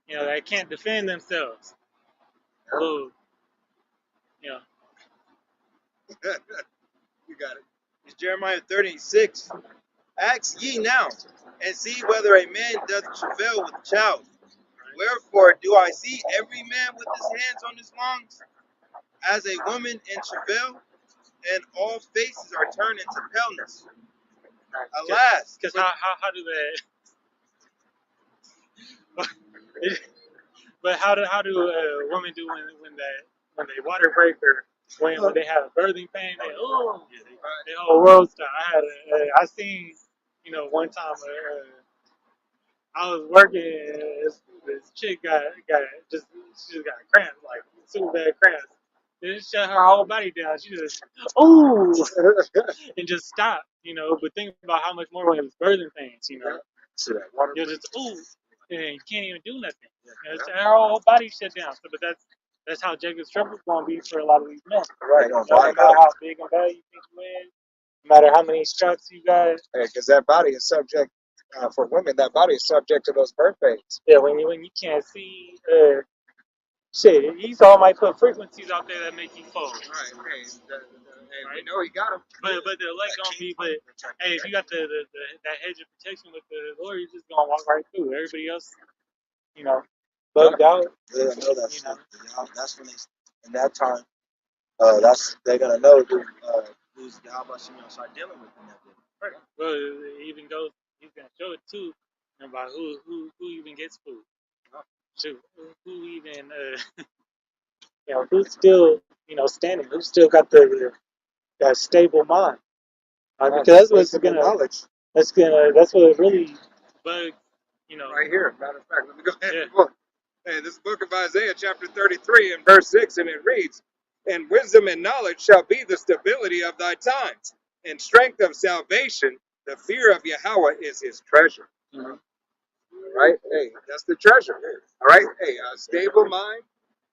You know, that can't defend themselves. A little, you know. You got it. It's Jeremiah 30:6. Ask ye now and see whether a man doth travail with child. Wherefore do I see every man with his hands on his lungs, as a woman in travail, and all faces are turned into paleness. Alas, Because how do they? But how do women do when they water break or when they have birthing pain? Their whole world stop. I seen, you know, one time I was working. This chick got she just got cramps, like super bad cramps, Just shut her whole body down. She just, ooh, and just stop, you know. But think about how much more when it was birthing pains, you know. See that water? You're just, ooh, and you can't even do nothing. You know, it's, her whole body shut down. So, but that's how Jacob's Trouble going to be for a lot of these men. Right. No matter how big and bad you think you is, no matter how many shots you got. Because that body is subject, for women, that body is subject to those birth pains. Yeah, when you can't see, shit, Esau might put frequencies out there that make you fall. Right. Hey, we know he got him. But the elect gonna be, but hey, if you got the that hedge of protection with the Lord, you're just gonna walk right through. Everybody else, you know, bugged out. They're gonna know that You shit. know. That's when in that time, they're gonna know who's Yahweh Shimon start dealing with in that day. Right. Well, it even goes. He's gonna show it too, about who even gets food. Shoot, who even you know, who's still, you know, standing? Who's still got that stable mind? Because that's what's gonna. knowledge. That's what really bugs. You know. Right here. Matter of fact, let me go ahead Yeah. and look. Hey, this is the book of Isaiah, chapter 33, and verse 6, and it reads, "And wisdom and knowledge shall be the stability of thy times, and strength of salvation, the fear of Yahweh is his treasure." Mm-hmm. All right? Hey, that's the treasure. All right? Hey, a stable mind.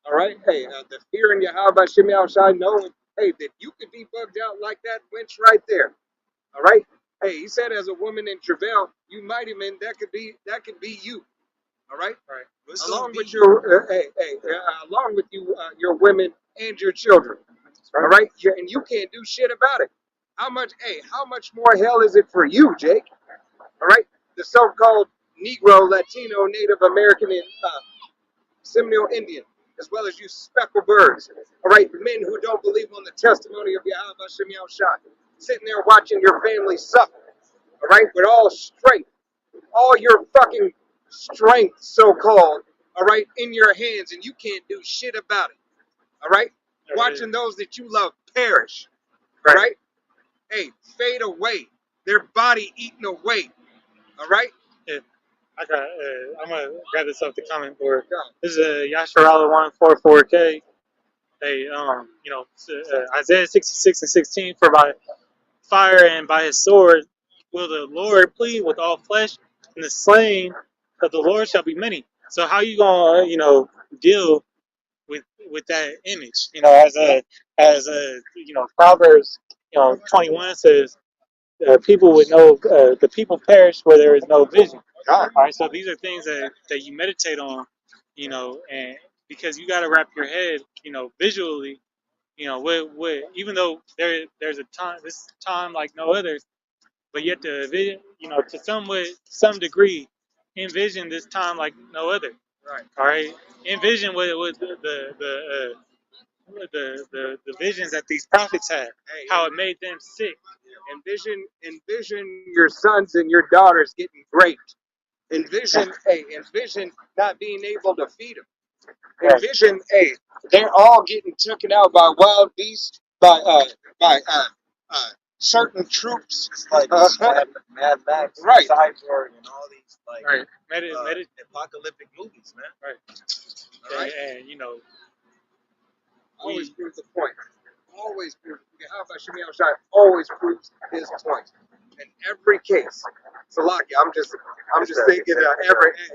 All right? Hey, the fear in Yahweh Shimei Shai, knowing, hey, that you could be bugged out like that wench right there. All right? Hey, he said, as a woman in travail, you mighty men, that could be you. All right? Right. Along with your, along with you, your women and your children. All right? And you can't do shit about it. How much more hell is it for you, Jake? All right? The so-called Negro, Latino, Native American, and Seminole Indian, as well as you speckled birds. All right? Men who don't believe on the testimony of Yahweh Shem Shai. Sitting there watching your family suffer. All right? With all your fucking strength, so-called, all right, in your hands, and you can't do shit about it. All right? Watching those that you love perish. All right? Hey, fade away. Their body eaten away. All right? Yeah. I'm gonna grab this off the comment board. This is Yasharala 144K. Hey, you know, Isaiah 66:16. For by fire and by his sword will the Lord plead with all flesh, and the slain of the Lord shall be many. So how you gonna, you know, deal with that image? You know, as you know, Proverbs, you know, 21 says, people would know, the people perish where there is no vision. All right, so these are things that you meditate on, you know, and because you got to wrap your head, you know, visually, you know, with even though there's a time, this time like no others, but yet the vision, you know, to some degree, envision this time like no other. Right. All right, envision what the visions that these prophets had, how it made them sick. Envision your sons and your daughters getting raped. Envision not being able to feed them. Envision, they're all getting taken out by wild beasts, by certain troops. It's like Mad Max, Right. Cyborg, and all these like Right. apocalyptic movies, man. Right. All right. And you know, Always proves the point. Always proves. Yahweh Shemiel Shai always proves his point in every case. Salaki, I'm just thinking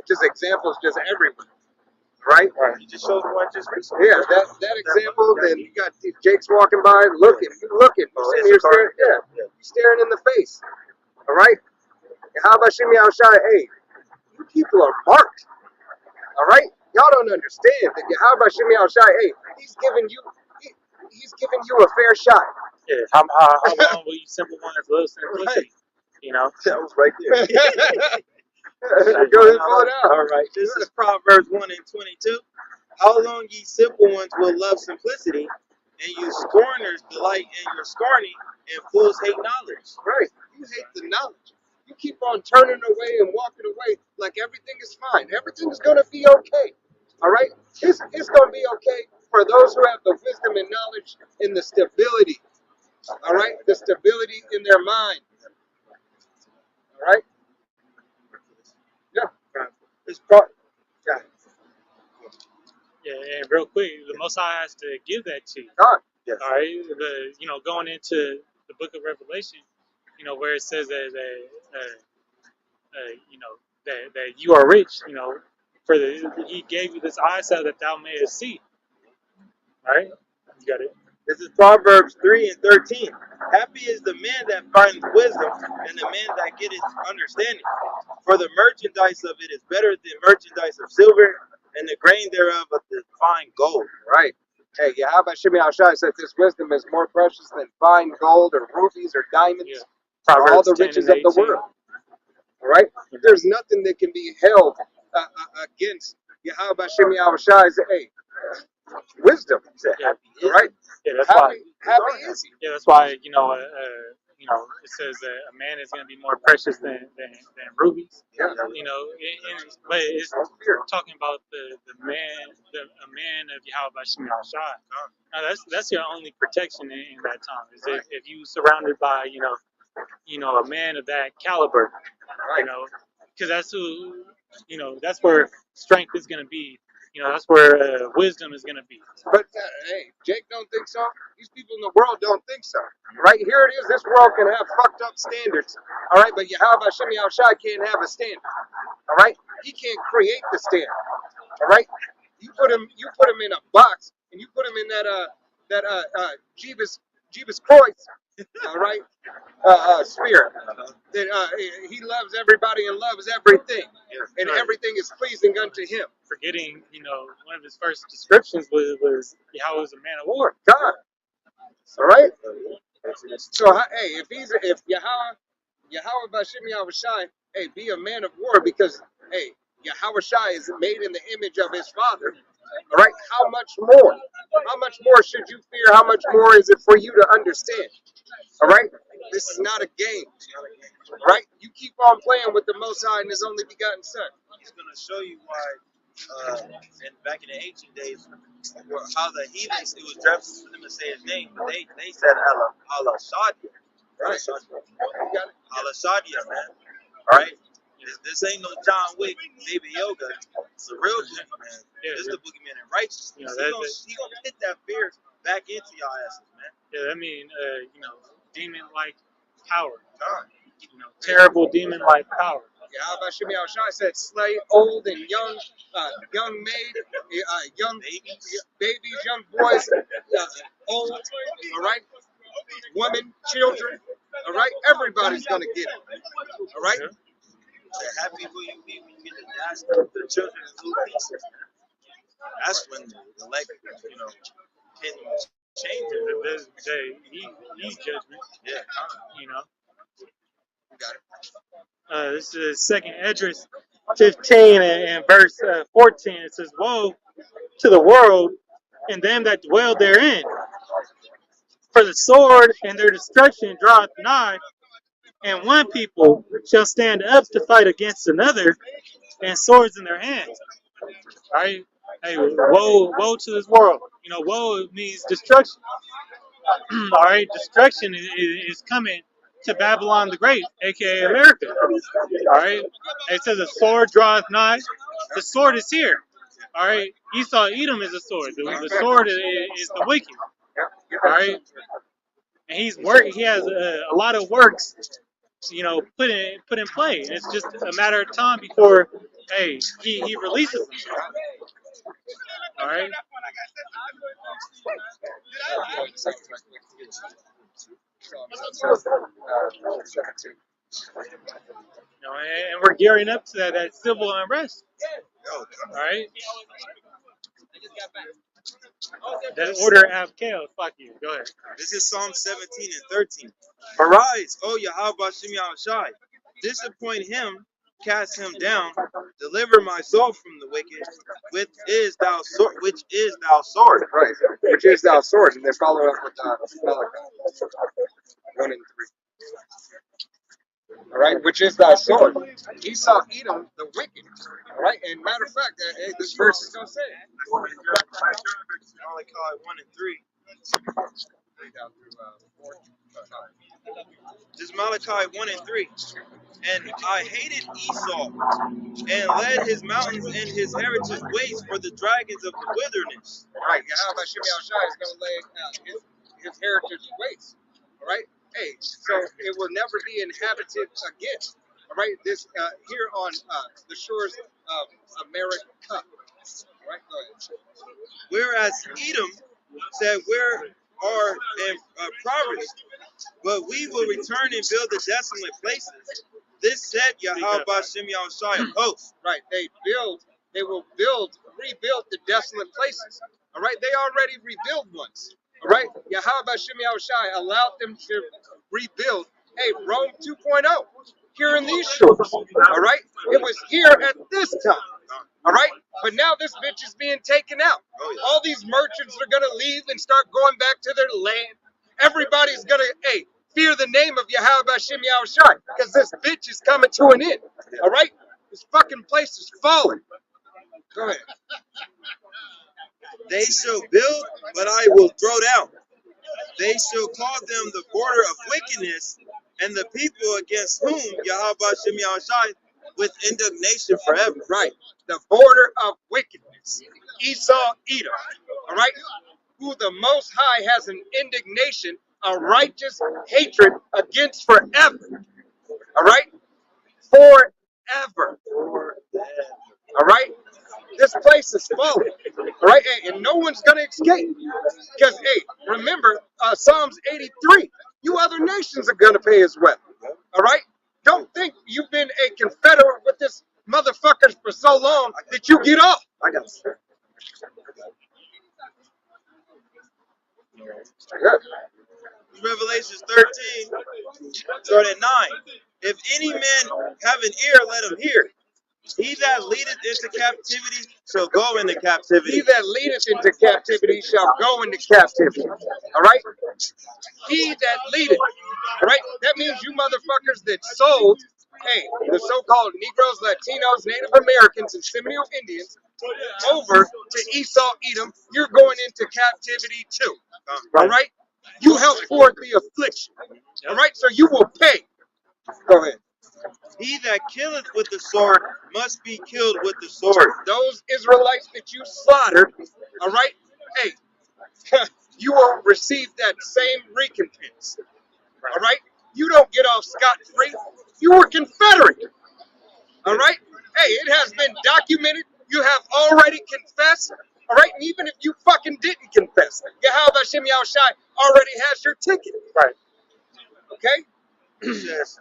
just examples, just everywhere. Right? You just showed one just recently. Yeah, that example. Then you got Jake's walking by, looking. You sitting here staring. Yeah, you staring in the face. All right. Yahweh Shemiel Shai, hey, you people are marked. All right. Y'all don't understand that Yahweh Shemiel Shai, hey, he's giving you a fair shot. yeah, how long will you simple ones love simplicity? Right. You know, That was right there. Go ahead and pull it out. All right. This is Proverbs 1:22. How long ye simple ones will love simplicity, and you scorners delight in your scorning, and fools hate knowledge. Right. You hate the knowledge. You keep on turning away and walking away like everything is fine. Everything is going to be okay. All right? It's going to be okay for those who have the wisdom and knowledge and the stability. All right? The stability in their mind. All right? Yeah. This part, Yeah. Yeah, and real quick, the Most High has to give that to you. God. Yes. All right, going into the Book of Revelation, where it says that you are rich, He gave you this eyesight that thou mayest see. All right, you got it. This is Proverbs 3 and 13. Happy is the man that findeth wisdom, and the man that getteth understanding. For the merchandise of it is better than merchandise of silver, and the grain thereof of the fine gold. Right. Hey, Yahweh Shimei Shai said this wisdom is more precious than fine gold or rubies or diamonds, Yeah. or all Proverbs the 10 riches and of the 18. world. All right? There's nothing that can be held against Yahweh Shimei Shai's, hey, wisdom. Yeah. All right? Yeah, that's why. Happy is he. Yeah, that's why it says that a man is going to be more precious than rubies. Yeah. But it's talking about a man of Yahweh Shemel Shai. Now that's your only protection in that time. Is if you surrounded by a man of that caliber, because that's who that's where strength is going to be. That's where wisdom is going to be. But, hey, Jake don't think so. These people in the world don't think so. Right? Here it is. This world can have fucked up standards. All right? But Yahweh Shimei Shai can't have a standard. All right? He can't create the standard. All right? You put him in a box, and you put him in that Jeebus Christ, all right, spirit. That he loves everybody and loves everything, and Right. everything is pleasing unto him. Forgetting, one of his first descriptions was Yahweh was a man of war. God. All right. So hey, if Yahweh Bashim Yahushai, hey, be a man of war, because hey, Yahweh Shai is made in the image of his father. All right. How much more? How much more should you fear? How much more is it for you to understand? All right. This is not a game. Right? You keep on playing with the Most High and His only begotten Son. He's going to show you why, back in the ancient days, how the heathens, it was dreadful for them to say his name, but they said Allah Shadia. Right. Allah Shadia, man. All right? This ain't no John Wick, Baby Yoga. It's a real boogeyman. Yeah, This is yeah. the boogeyman in righteousness. You know, He gonna hit that fear back into y'all asses, man. Yeah, I mean, demon-like power. God. Terrible demon-like power. Yahweh Shimei Shai said, slay old and young, young maid, young babies, young boys, old, all right? Women, children, all right? Everybody's going to get it, all right? They're happy who you be when you get to dash the children in little pieces, man. That's when the elect, can change it. He's judgment. Yeah. This is Second Esdras 15 and verse 14. It says, "Woe to the world and them that dwell therein, for the sword and their destruction draweth nigh, and one people shall stand up to fight against another, and swords in their hands." All right. Hey, woe to this world. Woe means destruction. All right, destruction is coming to Babylon the Great, aka America. All right, it says a sword draweth nigh. The sword is here. All right, Esau Edom is a sword. The sword is the wicked. All right, and he's working. He has a lot of works, put in play. And it's just a matter of time before, hey, he releases himself. All right. And we're gearing up to that civil unrest. All right. That order of chaos. Fuck you. Go ahead. This is Psalm 17 and 13. Arise, O Yahweh Shimei Shai. Disappoint him, cast him down. Deliver my soul from the wicked, which is thou sword. Right. Which is thou sword. And they follow up with Malachi 1 and 3. All right, which is thy sword. Esau Edom, the wicked. All right, and matter of fact, this verse is going to say it. Malachi 1 and 3. down through 4. This is Malachi 1 and 3. And I hated Esau and led his mountains and his heritage waste for the dragons of the wilderness. Right. Yahweh Shem Yahushua is going to lay his heritage waste. All right. Hey, so it will never be inhabited again. All right. This here on the shores of America. All right. Go ahead. Whereas Edom said, Where are impoverished, but we will return and build the desolate places. This said Yahweh Bashem Yahushua of hosts. Right. They will rebuild the desolate places. All right. They already rebuilt once. All right. Yahweh Bashem Yahushua allowed them to rebuild. Hey, Rome 2.0 here in these shores. All right. It was here at this time. All right. But now this bitch is being taken out. All these merchants are going to leave and start going back to their land. Everybody's going to, fear the name of Yahweh Bashem Yahushua, because this bitch is coming to an end. All right? This fucking place is falling. Go ahead. They shall build, but I will throw down. They shall call them the border of wickedness, and the people against whom Yahweh Bashem Yahushua with indignation forever. Right. The border of wickedness. Esau, Edom. All right? Who the Most High has an indignation, a righteous hatred against forever. All right? Forever. All right? This place is falling. All right? Hey, and no one's going to escape. Because, remember, Psalms 83. You other nations are going to pay as well. All right? Don't think you've been a confederate with this motherfucker for so long that you get off. I got it. Revelations 13, starting at 9. If any man have an ear, let him hear. He that leadeth into captivity shall go into captivity. He that leadeth into captivity shall go into captivity. All right? He that leadeth. All right? That means you motherfuckers that sold, the so-called Negroes, Latinos, Native Americans, and Seminole Indians over to Esau, Edom, you're going into captivity too. All right? You helped forward the affliction. All right? So you will pay. Go ahead. He that killeth with the sword must be killed with the sword. Those Israelites that you slaughtered, all right? Hey, you will receive that same recompense. All right? You don't get off scot-free. You were Confederate. All right? Hey, it has been documented. You have already confessed. All right? And even if you fucking didn't confess, Yahweh Hashem Yahushai already has your ticket. Right. Okay? Yes.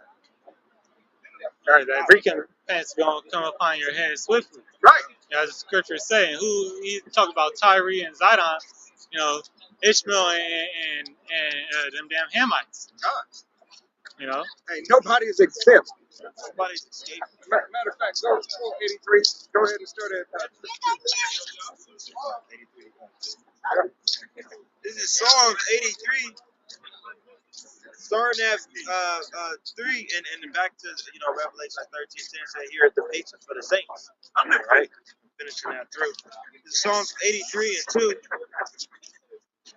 All right, that recompense gonna come upon your head swiftly. Right. As the scripture is saying, who he talk about Tyre and Zidon, Ishmael and them damn Hamites. God. Hey, nobody is exempt. Somebody's escaping. Matter of fact, go 83. Go ahead and start at. This is Psalms 83. Starting at 3 and back to Revelation 13:10 said here at the patience for the saints. Right? Finishing that through. This is Psalms 83 and 2.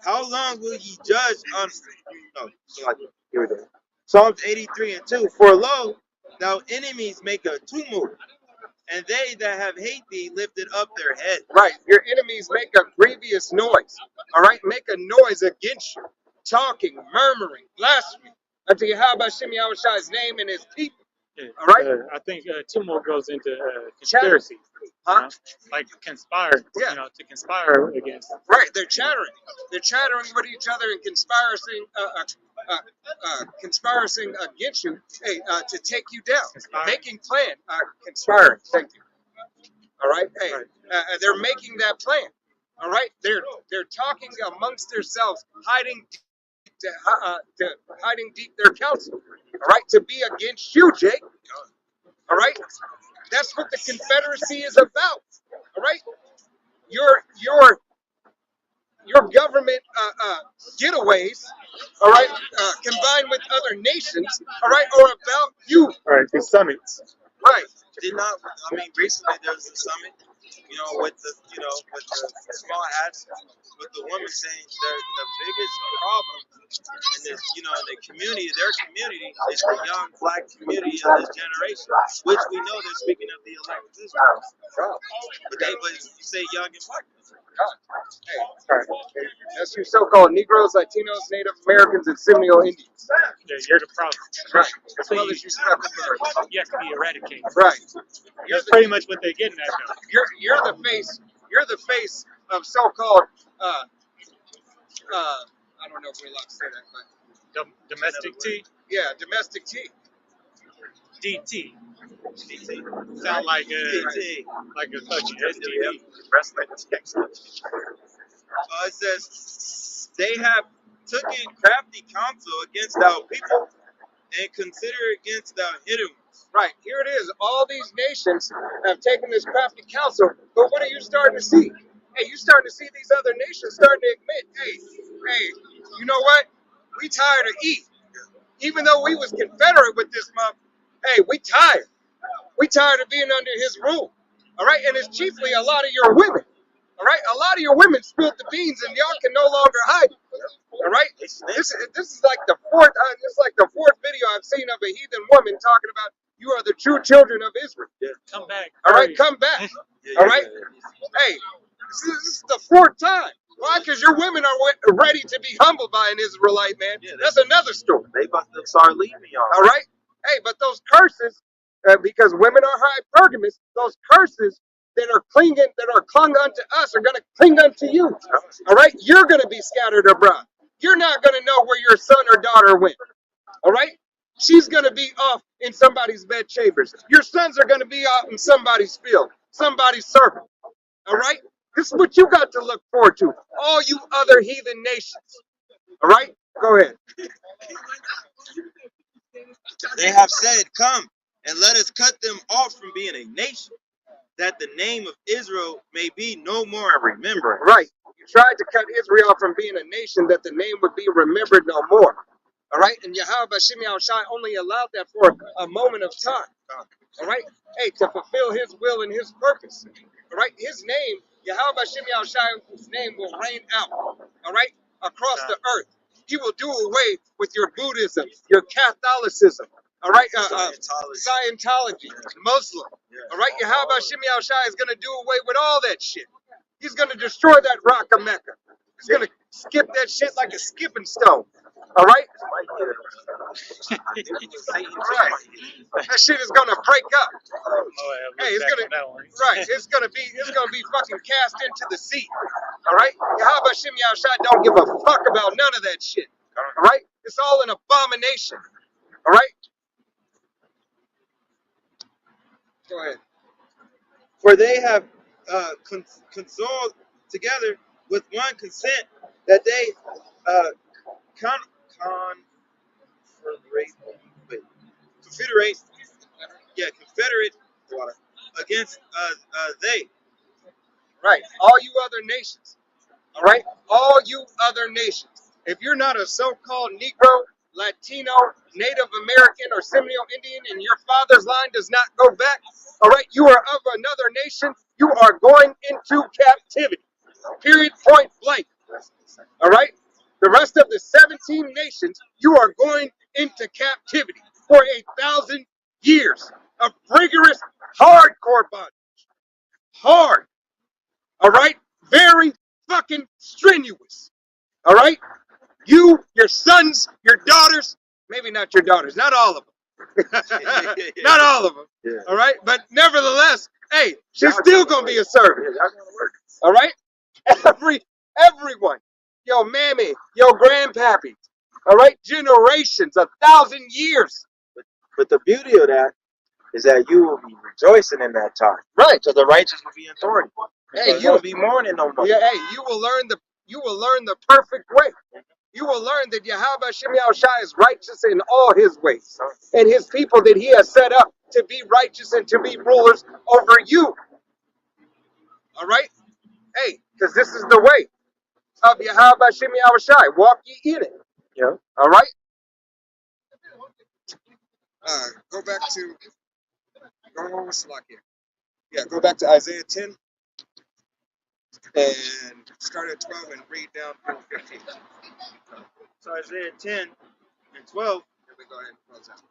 How long will ye judge on here we go. Psalms 83 and 2. For lo, thou enemies make a tumult, and they that have hate thee lifted up their head. Right. Your enemies make a grievous noise. All right? Make a noise against you. Talking, murmuring, blasphemy unto Yahweh Hashem Yahushai's name and his people. Yeah, all right? I think tumult goes into conspiracy. Huh? Like conspire, Yeah. to conspire against. Right. They're chattering. They're chattering with each other and conspiring against you, to take you down. Conspiring. Making plan. Conspiring. Thank you. All right. Hey, Right. They're making that plan. All right. They're talking amongst themselves, hiding deep their counsel. All right. To be against you, Jake. All right. That's what the Confederacy is about. All right. Your government getaways, all right, combined with other nations, all right, are about you. All right, these summits. Right. Recently there was a summit. You know, with the small hats, with the woman saying the biggest problem in this, in the community, their community, is the young black community of this generation, which we know they're speaking of the elect of Israel. But you say young and black. Hey, that's you so-called Negroes, Latinos, Native Americans, and Seminole Indians. Yeah, you're the problem. Right. As well as you Zuckerberg. You have to be eradicated. Right. That's pretty much what they're getting at, though. You're the face. You're the face of so-called. I don't know if we're allowed to say that, but Domestic T, yeah, domestic tea. DT. Sound like a fucking STD. It says they have taken crafty counsel against our people and consider against our hidden ones. Right. Here it is. All these nations have taken this crafty counsel, but what are you starting to see? Hey, you starting to see these other nations starting to admit, hey, you know what? We tired of E. Even though we was confederate with this mob, hey, we tired. We tired of being under his rule. All right, and it's chiefly a lot of your women. All right, a lot of your women spilled the beans, and y'all can no longer hide it. All right, this is like the fourth. It's like the fourth video I've seen of a heathen woman talking about you are the true children of Israel. Come back. All right, come back. All right, hey, this is the fourth time. Why? Because your women are ready to be humbled by an Israelite, man. That's another story. They about to start leaving y'all. All right, hey, but those curses, because women are hypergamous, those curses that are clung unto us are going to cling unto you. All right, you're going to be scattered abroad. You're not going to know where your son or daughter went. All right, she's going to be off in somebody's bed chambers. Your sons are going to be out in somebody's field, somebody's servant. All right, this is what you got to look forward to. All you other heathen nations. All right, go ahead. They have said, "Come and let us cut them off from being a nation, that the name of Israel may be no more remembered." Right. You tried to cut Israel off from being a nation that the name would be remembered no more. All right. And Yahweh Bashim Yahushai only allowed that for a moment of time. All right. Hey, to fulfill his will and his purpose. All right. His name, Yahweh Bashim Yahushai's name will reign out. All right. Across the earth. He will do away with your Buddhism, your Catholicism. All right. Scientology, Muslim. All right. Yahweh Bashim Yahushai is going to do away with all that shit. He's going to destroy that rock of Mecca. He's going to skip that shit like a skipping stone. All right? That shit is going to break up. Hey, it's going to it's going to be fucking cast into the sea. All right? Yahweh Shem Yahushai don't give a fuck about none of that shit. All right? It's all an abomination. All right? Go ahead. For they have consoled together with one consent that they confederate against they. Right. All you other nations. All right? All you other nations. If you're not a so-called Negro, Latino, Native American, or Seminole Indian, and your father's line does not go back, all right, you are of another nation, you are going into captivity. Period, point blank. All right? The rest of the 17 nations, you are going into captivity for 1,000 years of rigorous, hardcore bondage. Hard. All right? Very fucking strenuous. All right? You, your sons, your daughters, maybe not your daughters, not all of them. Not all of them. Yeah. All right? But nevertheless, hey, she's still going to be a servant. All right? Everyone. Yo, mammy, yo, grandpappy. All right? Generations, 1,000 years. But the beauty of that is that you will be rejoicing in that time. Right. So the righteous will be in authority. Hey, you will be mourning no more. Yeah, hey, you will learn the perfect way. You will learn that Yahweh Shem Yahushai is righteous in all his ways. And his people that he has set up to be righteous and to be rulers over you. All right? Hey, because this is the way of Yahweh Shem Yahushai. Walk ye in it. Yeah. All right? Go back to Isaiah 10. And start at 12 and read down through 15. So Isaiah 10 and 12. Here we go ahead and close out.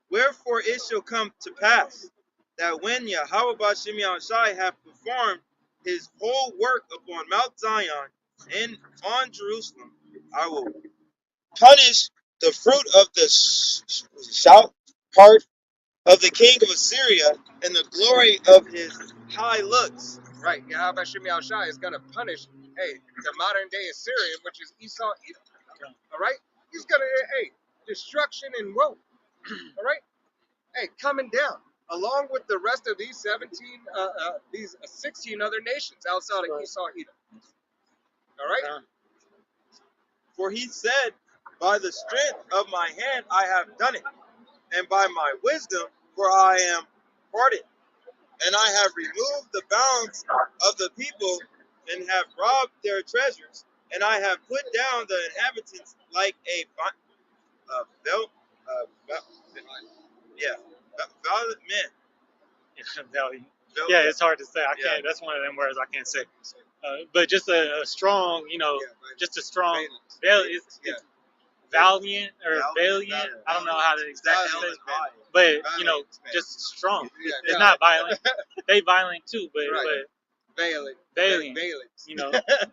Wherefore it shall come to pass that when Yahweh Ba'Shem Yahushai hath performed his whole work upon Mount Zion and on Jerusalem, I will punish the fruit of the shout part of the king of Assyria and the glory of his high looks. Right, Yahweh Shem Yahushai is going to punish, the modern day Assyria, which is Esau, Edom. All right? He's going to, destruction and woe. All right? Coming down, along with the rest of these 16 other nations outside of Esau, Edom. All right? For he said, by the strength of my hand I have done it, and by my wisdom, for I am parted. And I have removed the bounds of the people, and have robbed their treasures, and I have put down the inhabitants like a violent men. Value. Yeah, it's hard to say. I can't. That's one of them words I can't say. But just a strong, just a strong. It's valiant or valiant. I don't know how to exactly say it, but just strong. It's not violent. They violent too, but Valiant.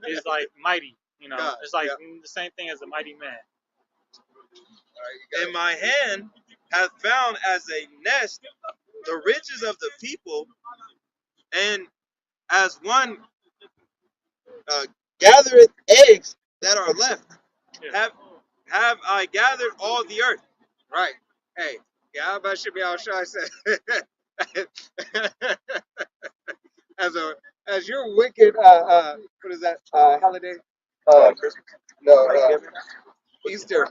It's like mighty. It's like the same thing as a mighty man. And my hand hath found as a nest the riches of the people, and as one gathereth eggs that are left, have I gathered all the earth. Right. Hey, Yahweh Shem Yahushai said, as your wicked, what is that, holiday? Christmas. No, Easter.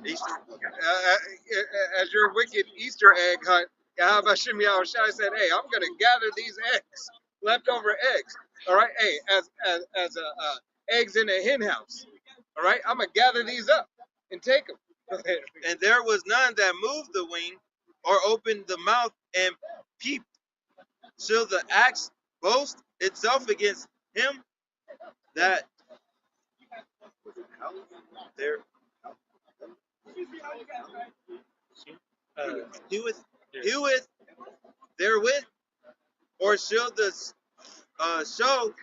As your wicked Easter egg hunt, Yahweh Shem Yahushai said, hey, I'm going to gather these eggs, leftover eggs. All right. Hey, as eggs in a hen house. All right. I'm going to gather these up and take them. And there was none that moved the wing or opened the mouth and peeped. Shall the axe boast itself against him that there heweth therewith, or shall the show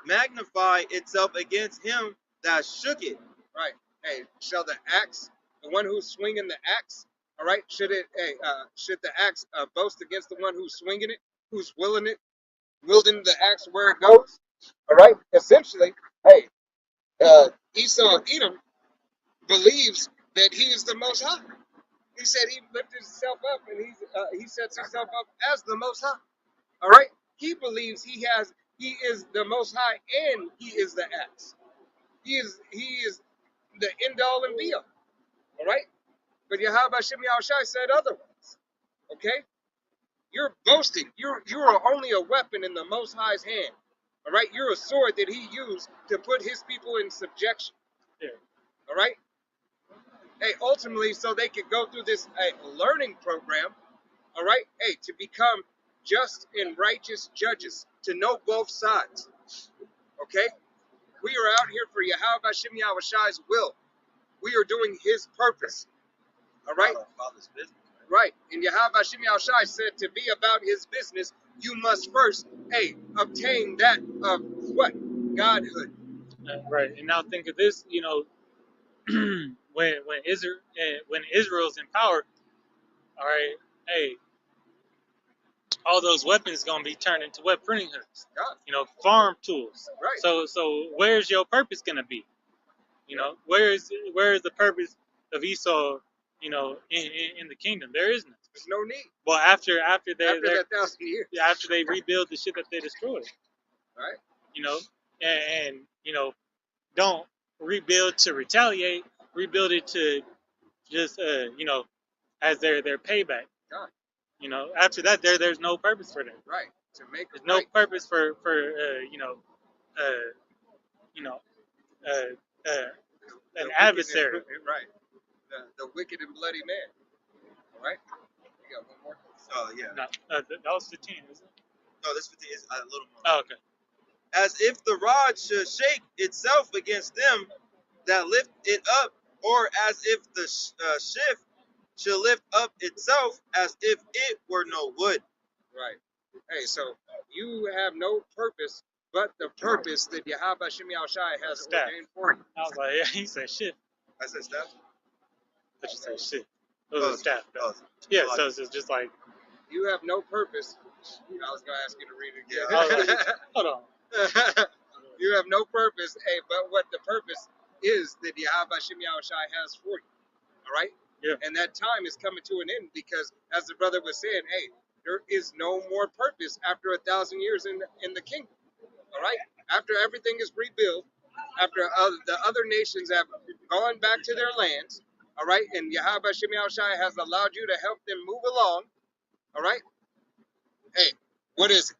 magnify itself against him that shook it? Right. Hey, shall the axe, the one who's swinging the axe, all right, should the axe boast against the one who's swinging it, who's wielding the axe where it goes? All right. Essentially, hey, Esau Edom believes that he is the Most High. He said he lifted himself up, and he sets himself up as the Most High. All right. He believes he is the Most High, and he is the axe. He is the end all and be all. All right. But Yahweh Shem Yahushai said otherwise. Okay. You're boasting. You are only a weapon in the Most High's hand. All right. You're a sword that he used to put his people in subjection. Yeah. All right. Hey, ultimately, so they could go through this learning program. All right. Hey, to become just and righteous judges, to know both sides. Okay. We are out here for Yahweh Shem Yahushai's will. We are doing his purpose. All right. Right. And Yahweh Shem Yahushai said to be about his business, you must first, obtain that of what? Godhood. Right. And now think of this, when Israel's in power, all right, hey, all those weapons gonna be turned into web printing hooks, God. farm tools. Right. So where's your purpose gonna be? Where is the purpose of Esau? In the kingdom, there is none. There's no need. Well, after that 1,000 years. after they rebuild the shit that they destroyed, Right. And don't rebuild to retaliate. Rebuild it to just as their payback. God. After that, there's no purpose for them. Right. To make There's no purpose for an adversary. Right. The wicked and bloody man. All right. You got one more. Oh yeah. No, that was 15, isn't it? No, this 15 is a little more. Oh, okay. as if the rod should shake itself against them that lift it up, or as if the shift should lift up itself as if it were no wood. Right. Hey, so you have no purpose but the purpose that Yahweh Shem Shai has Staff. ordained for you. I was like, yeah, he said shit. I said staff. But you said shit. It was a staff, though. Oh, Yeah, like- so it's just like, You have no purpose. I was going to ask you to read it again. I was like, hold on. You have no purpose, hey, but what the purpose is that Yahweh Shem Shai has for you. All right? Yeah. And that time is coming to an end because, as the brother was saying, hey, there is no more purpose after 1,000 years in the kingdom. All right? After everything is rebuilt, after the other nations have gone back to their lands, all right, and Yahweh Shem Shai has allowed you to help them move along, all right? Hey, what is it?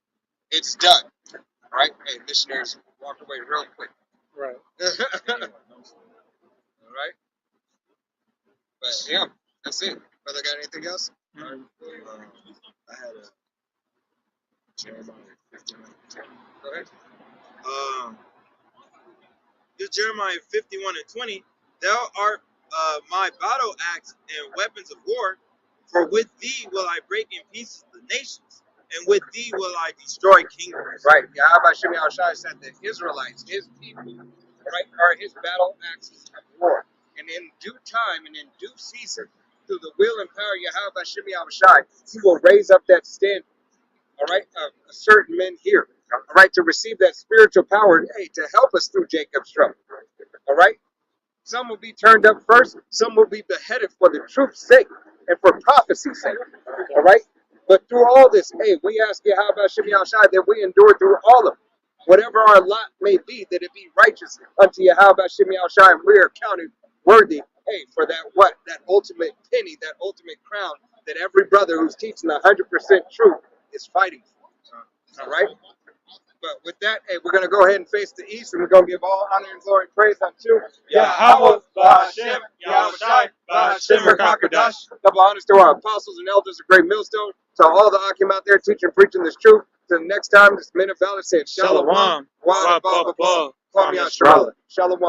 It's done. All right? Hey, missionaries walk away real quick. Right. All right? But yeah, that's it. Brother, got anything else? Mhm. I had a Jeremiah 51. Go ahead. This Jeremiah 51 and 20. Thou art my battle axe and weapons of war, for with thee will I break in pieces the nations, and with thee will I destroy kingdoms. Right. Yahweh Shem Shai said that Israelites, his people, right, are his battle axes of war. And in due time and in due season, through the will and power of Yahweh Shem Shai, he will raise up that standard, all right, of certain men here, all right, to receive that spiritual power, hey, to help us through Jacob's trouble, all right? Some will be turned up first, some will be beheaded for the truth's sake and for prophecy's sake, all right? But through all this, hey, we ask Yahweh Shem Shai that we endure through all of it. Whatever our lot may be, that it be righteous unto Yahweh Shem Shai, and we are counted worthy, hey, for that what? That ultimate penny, that ultimate crown that every brother who's teaching 100% truth is fighting for. All right? But with that, hey, we're going to go ahead and face the east, and we're going to give all honor and glory praise unto Yahweh, Ba'ashem, Yahushai, Ba'ashem, Rakakadash. Double honors to our apostles and elders of Great Millstone, to all the Akim out there teaching and preaching this truth. Till the next time, this men of valor said, Shalom. Shalom. Wa Wa ba ba ba. Kwame Yasharala. Shalom.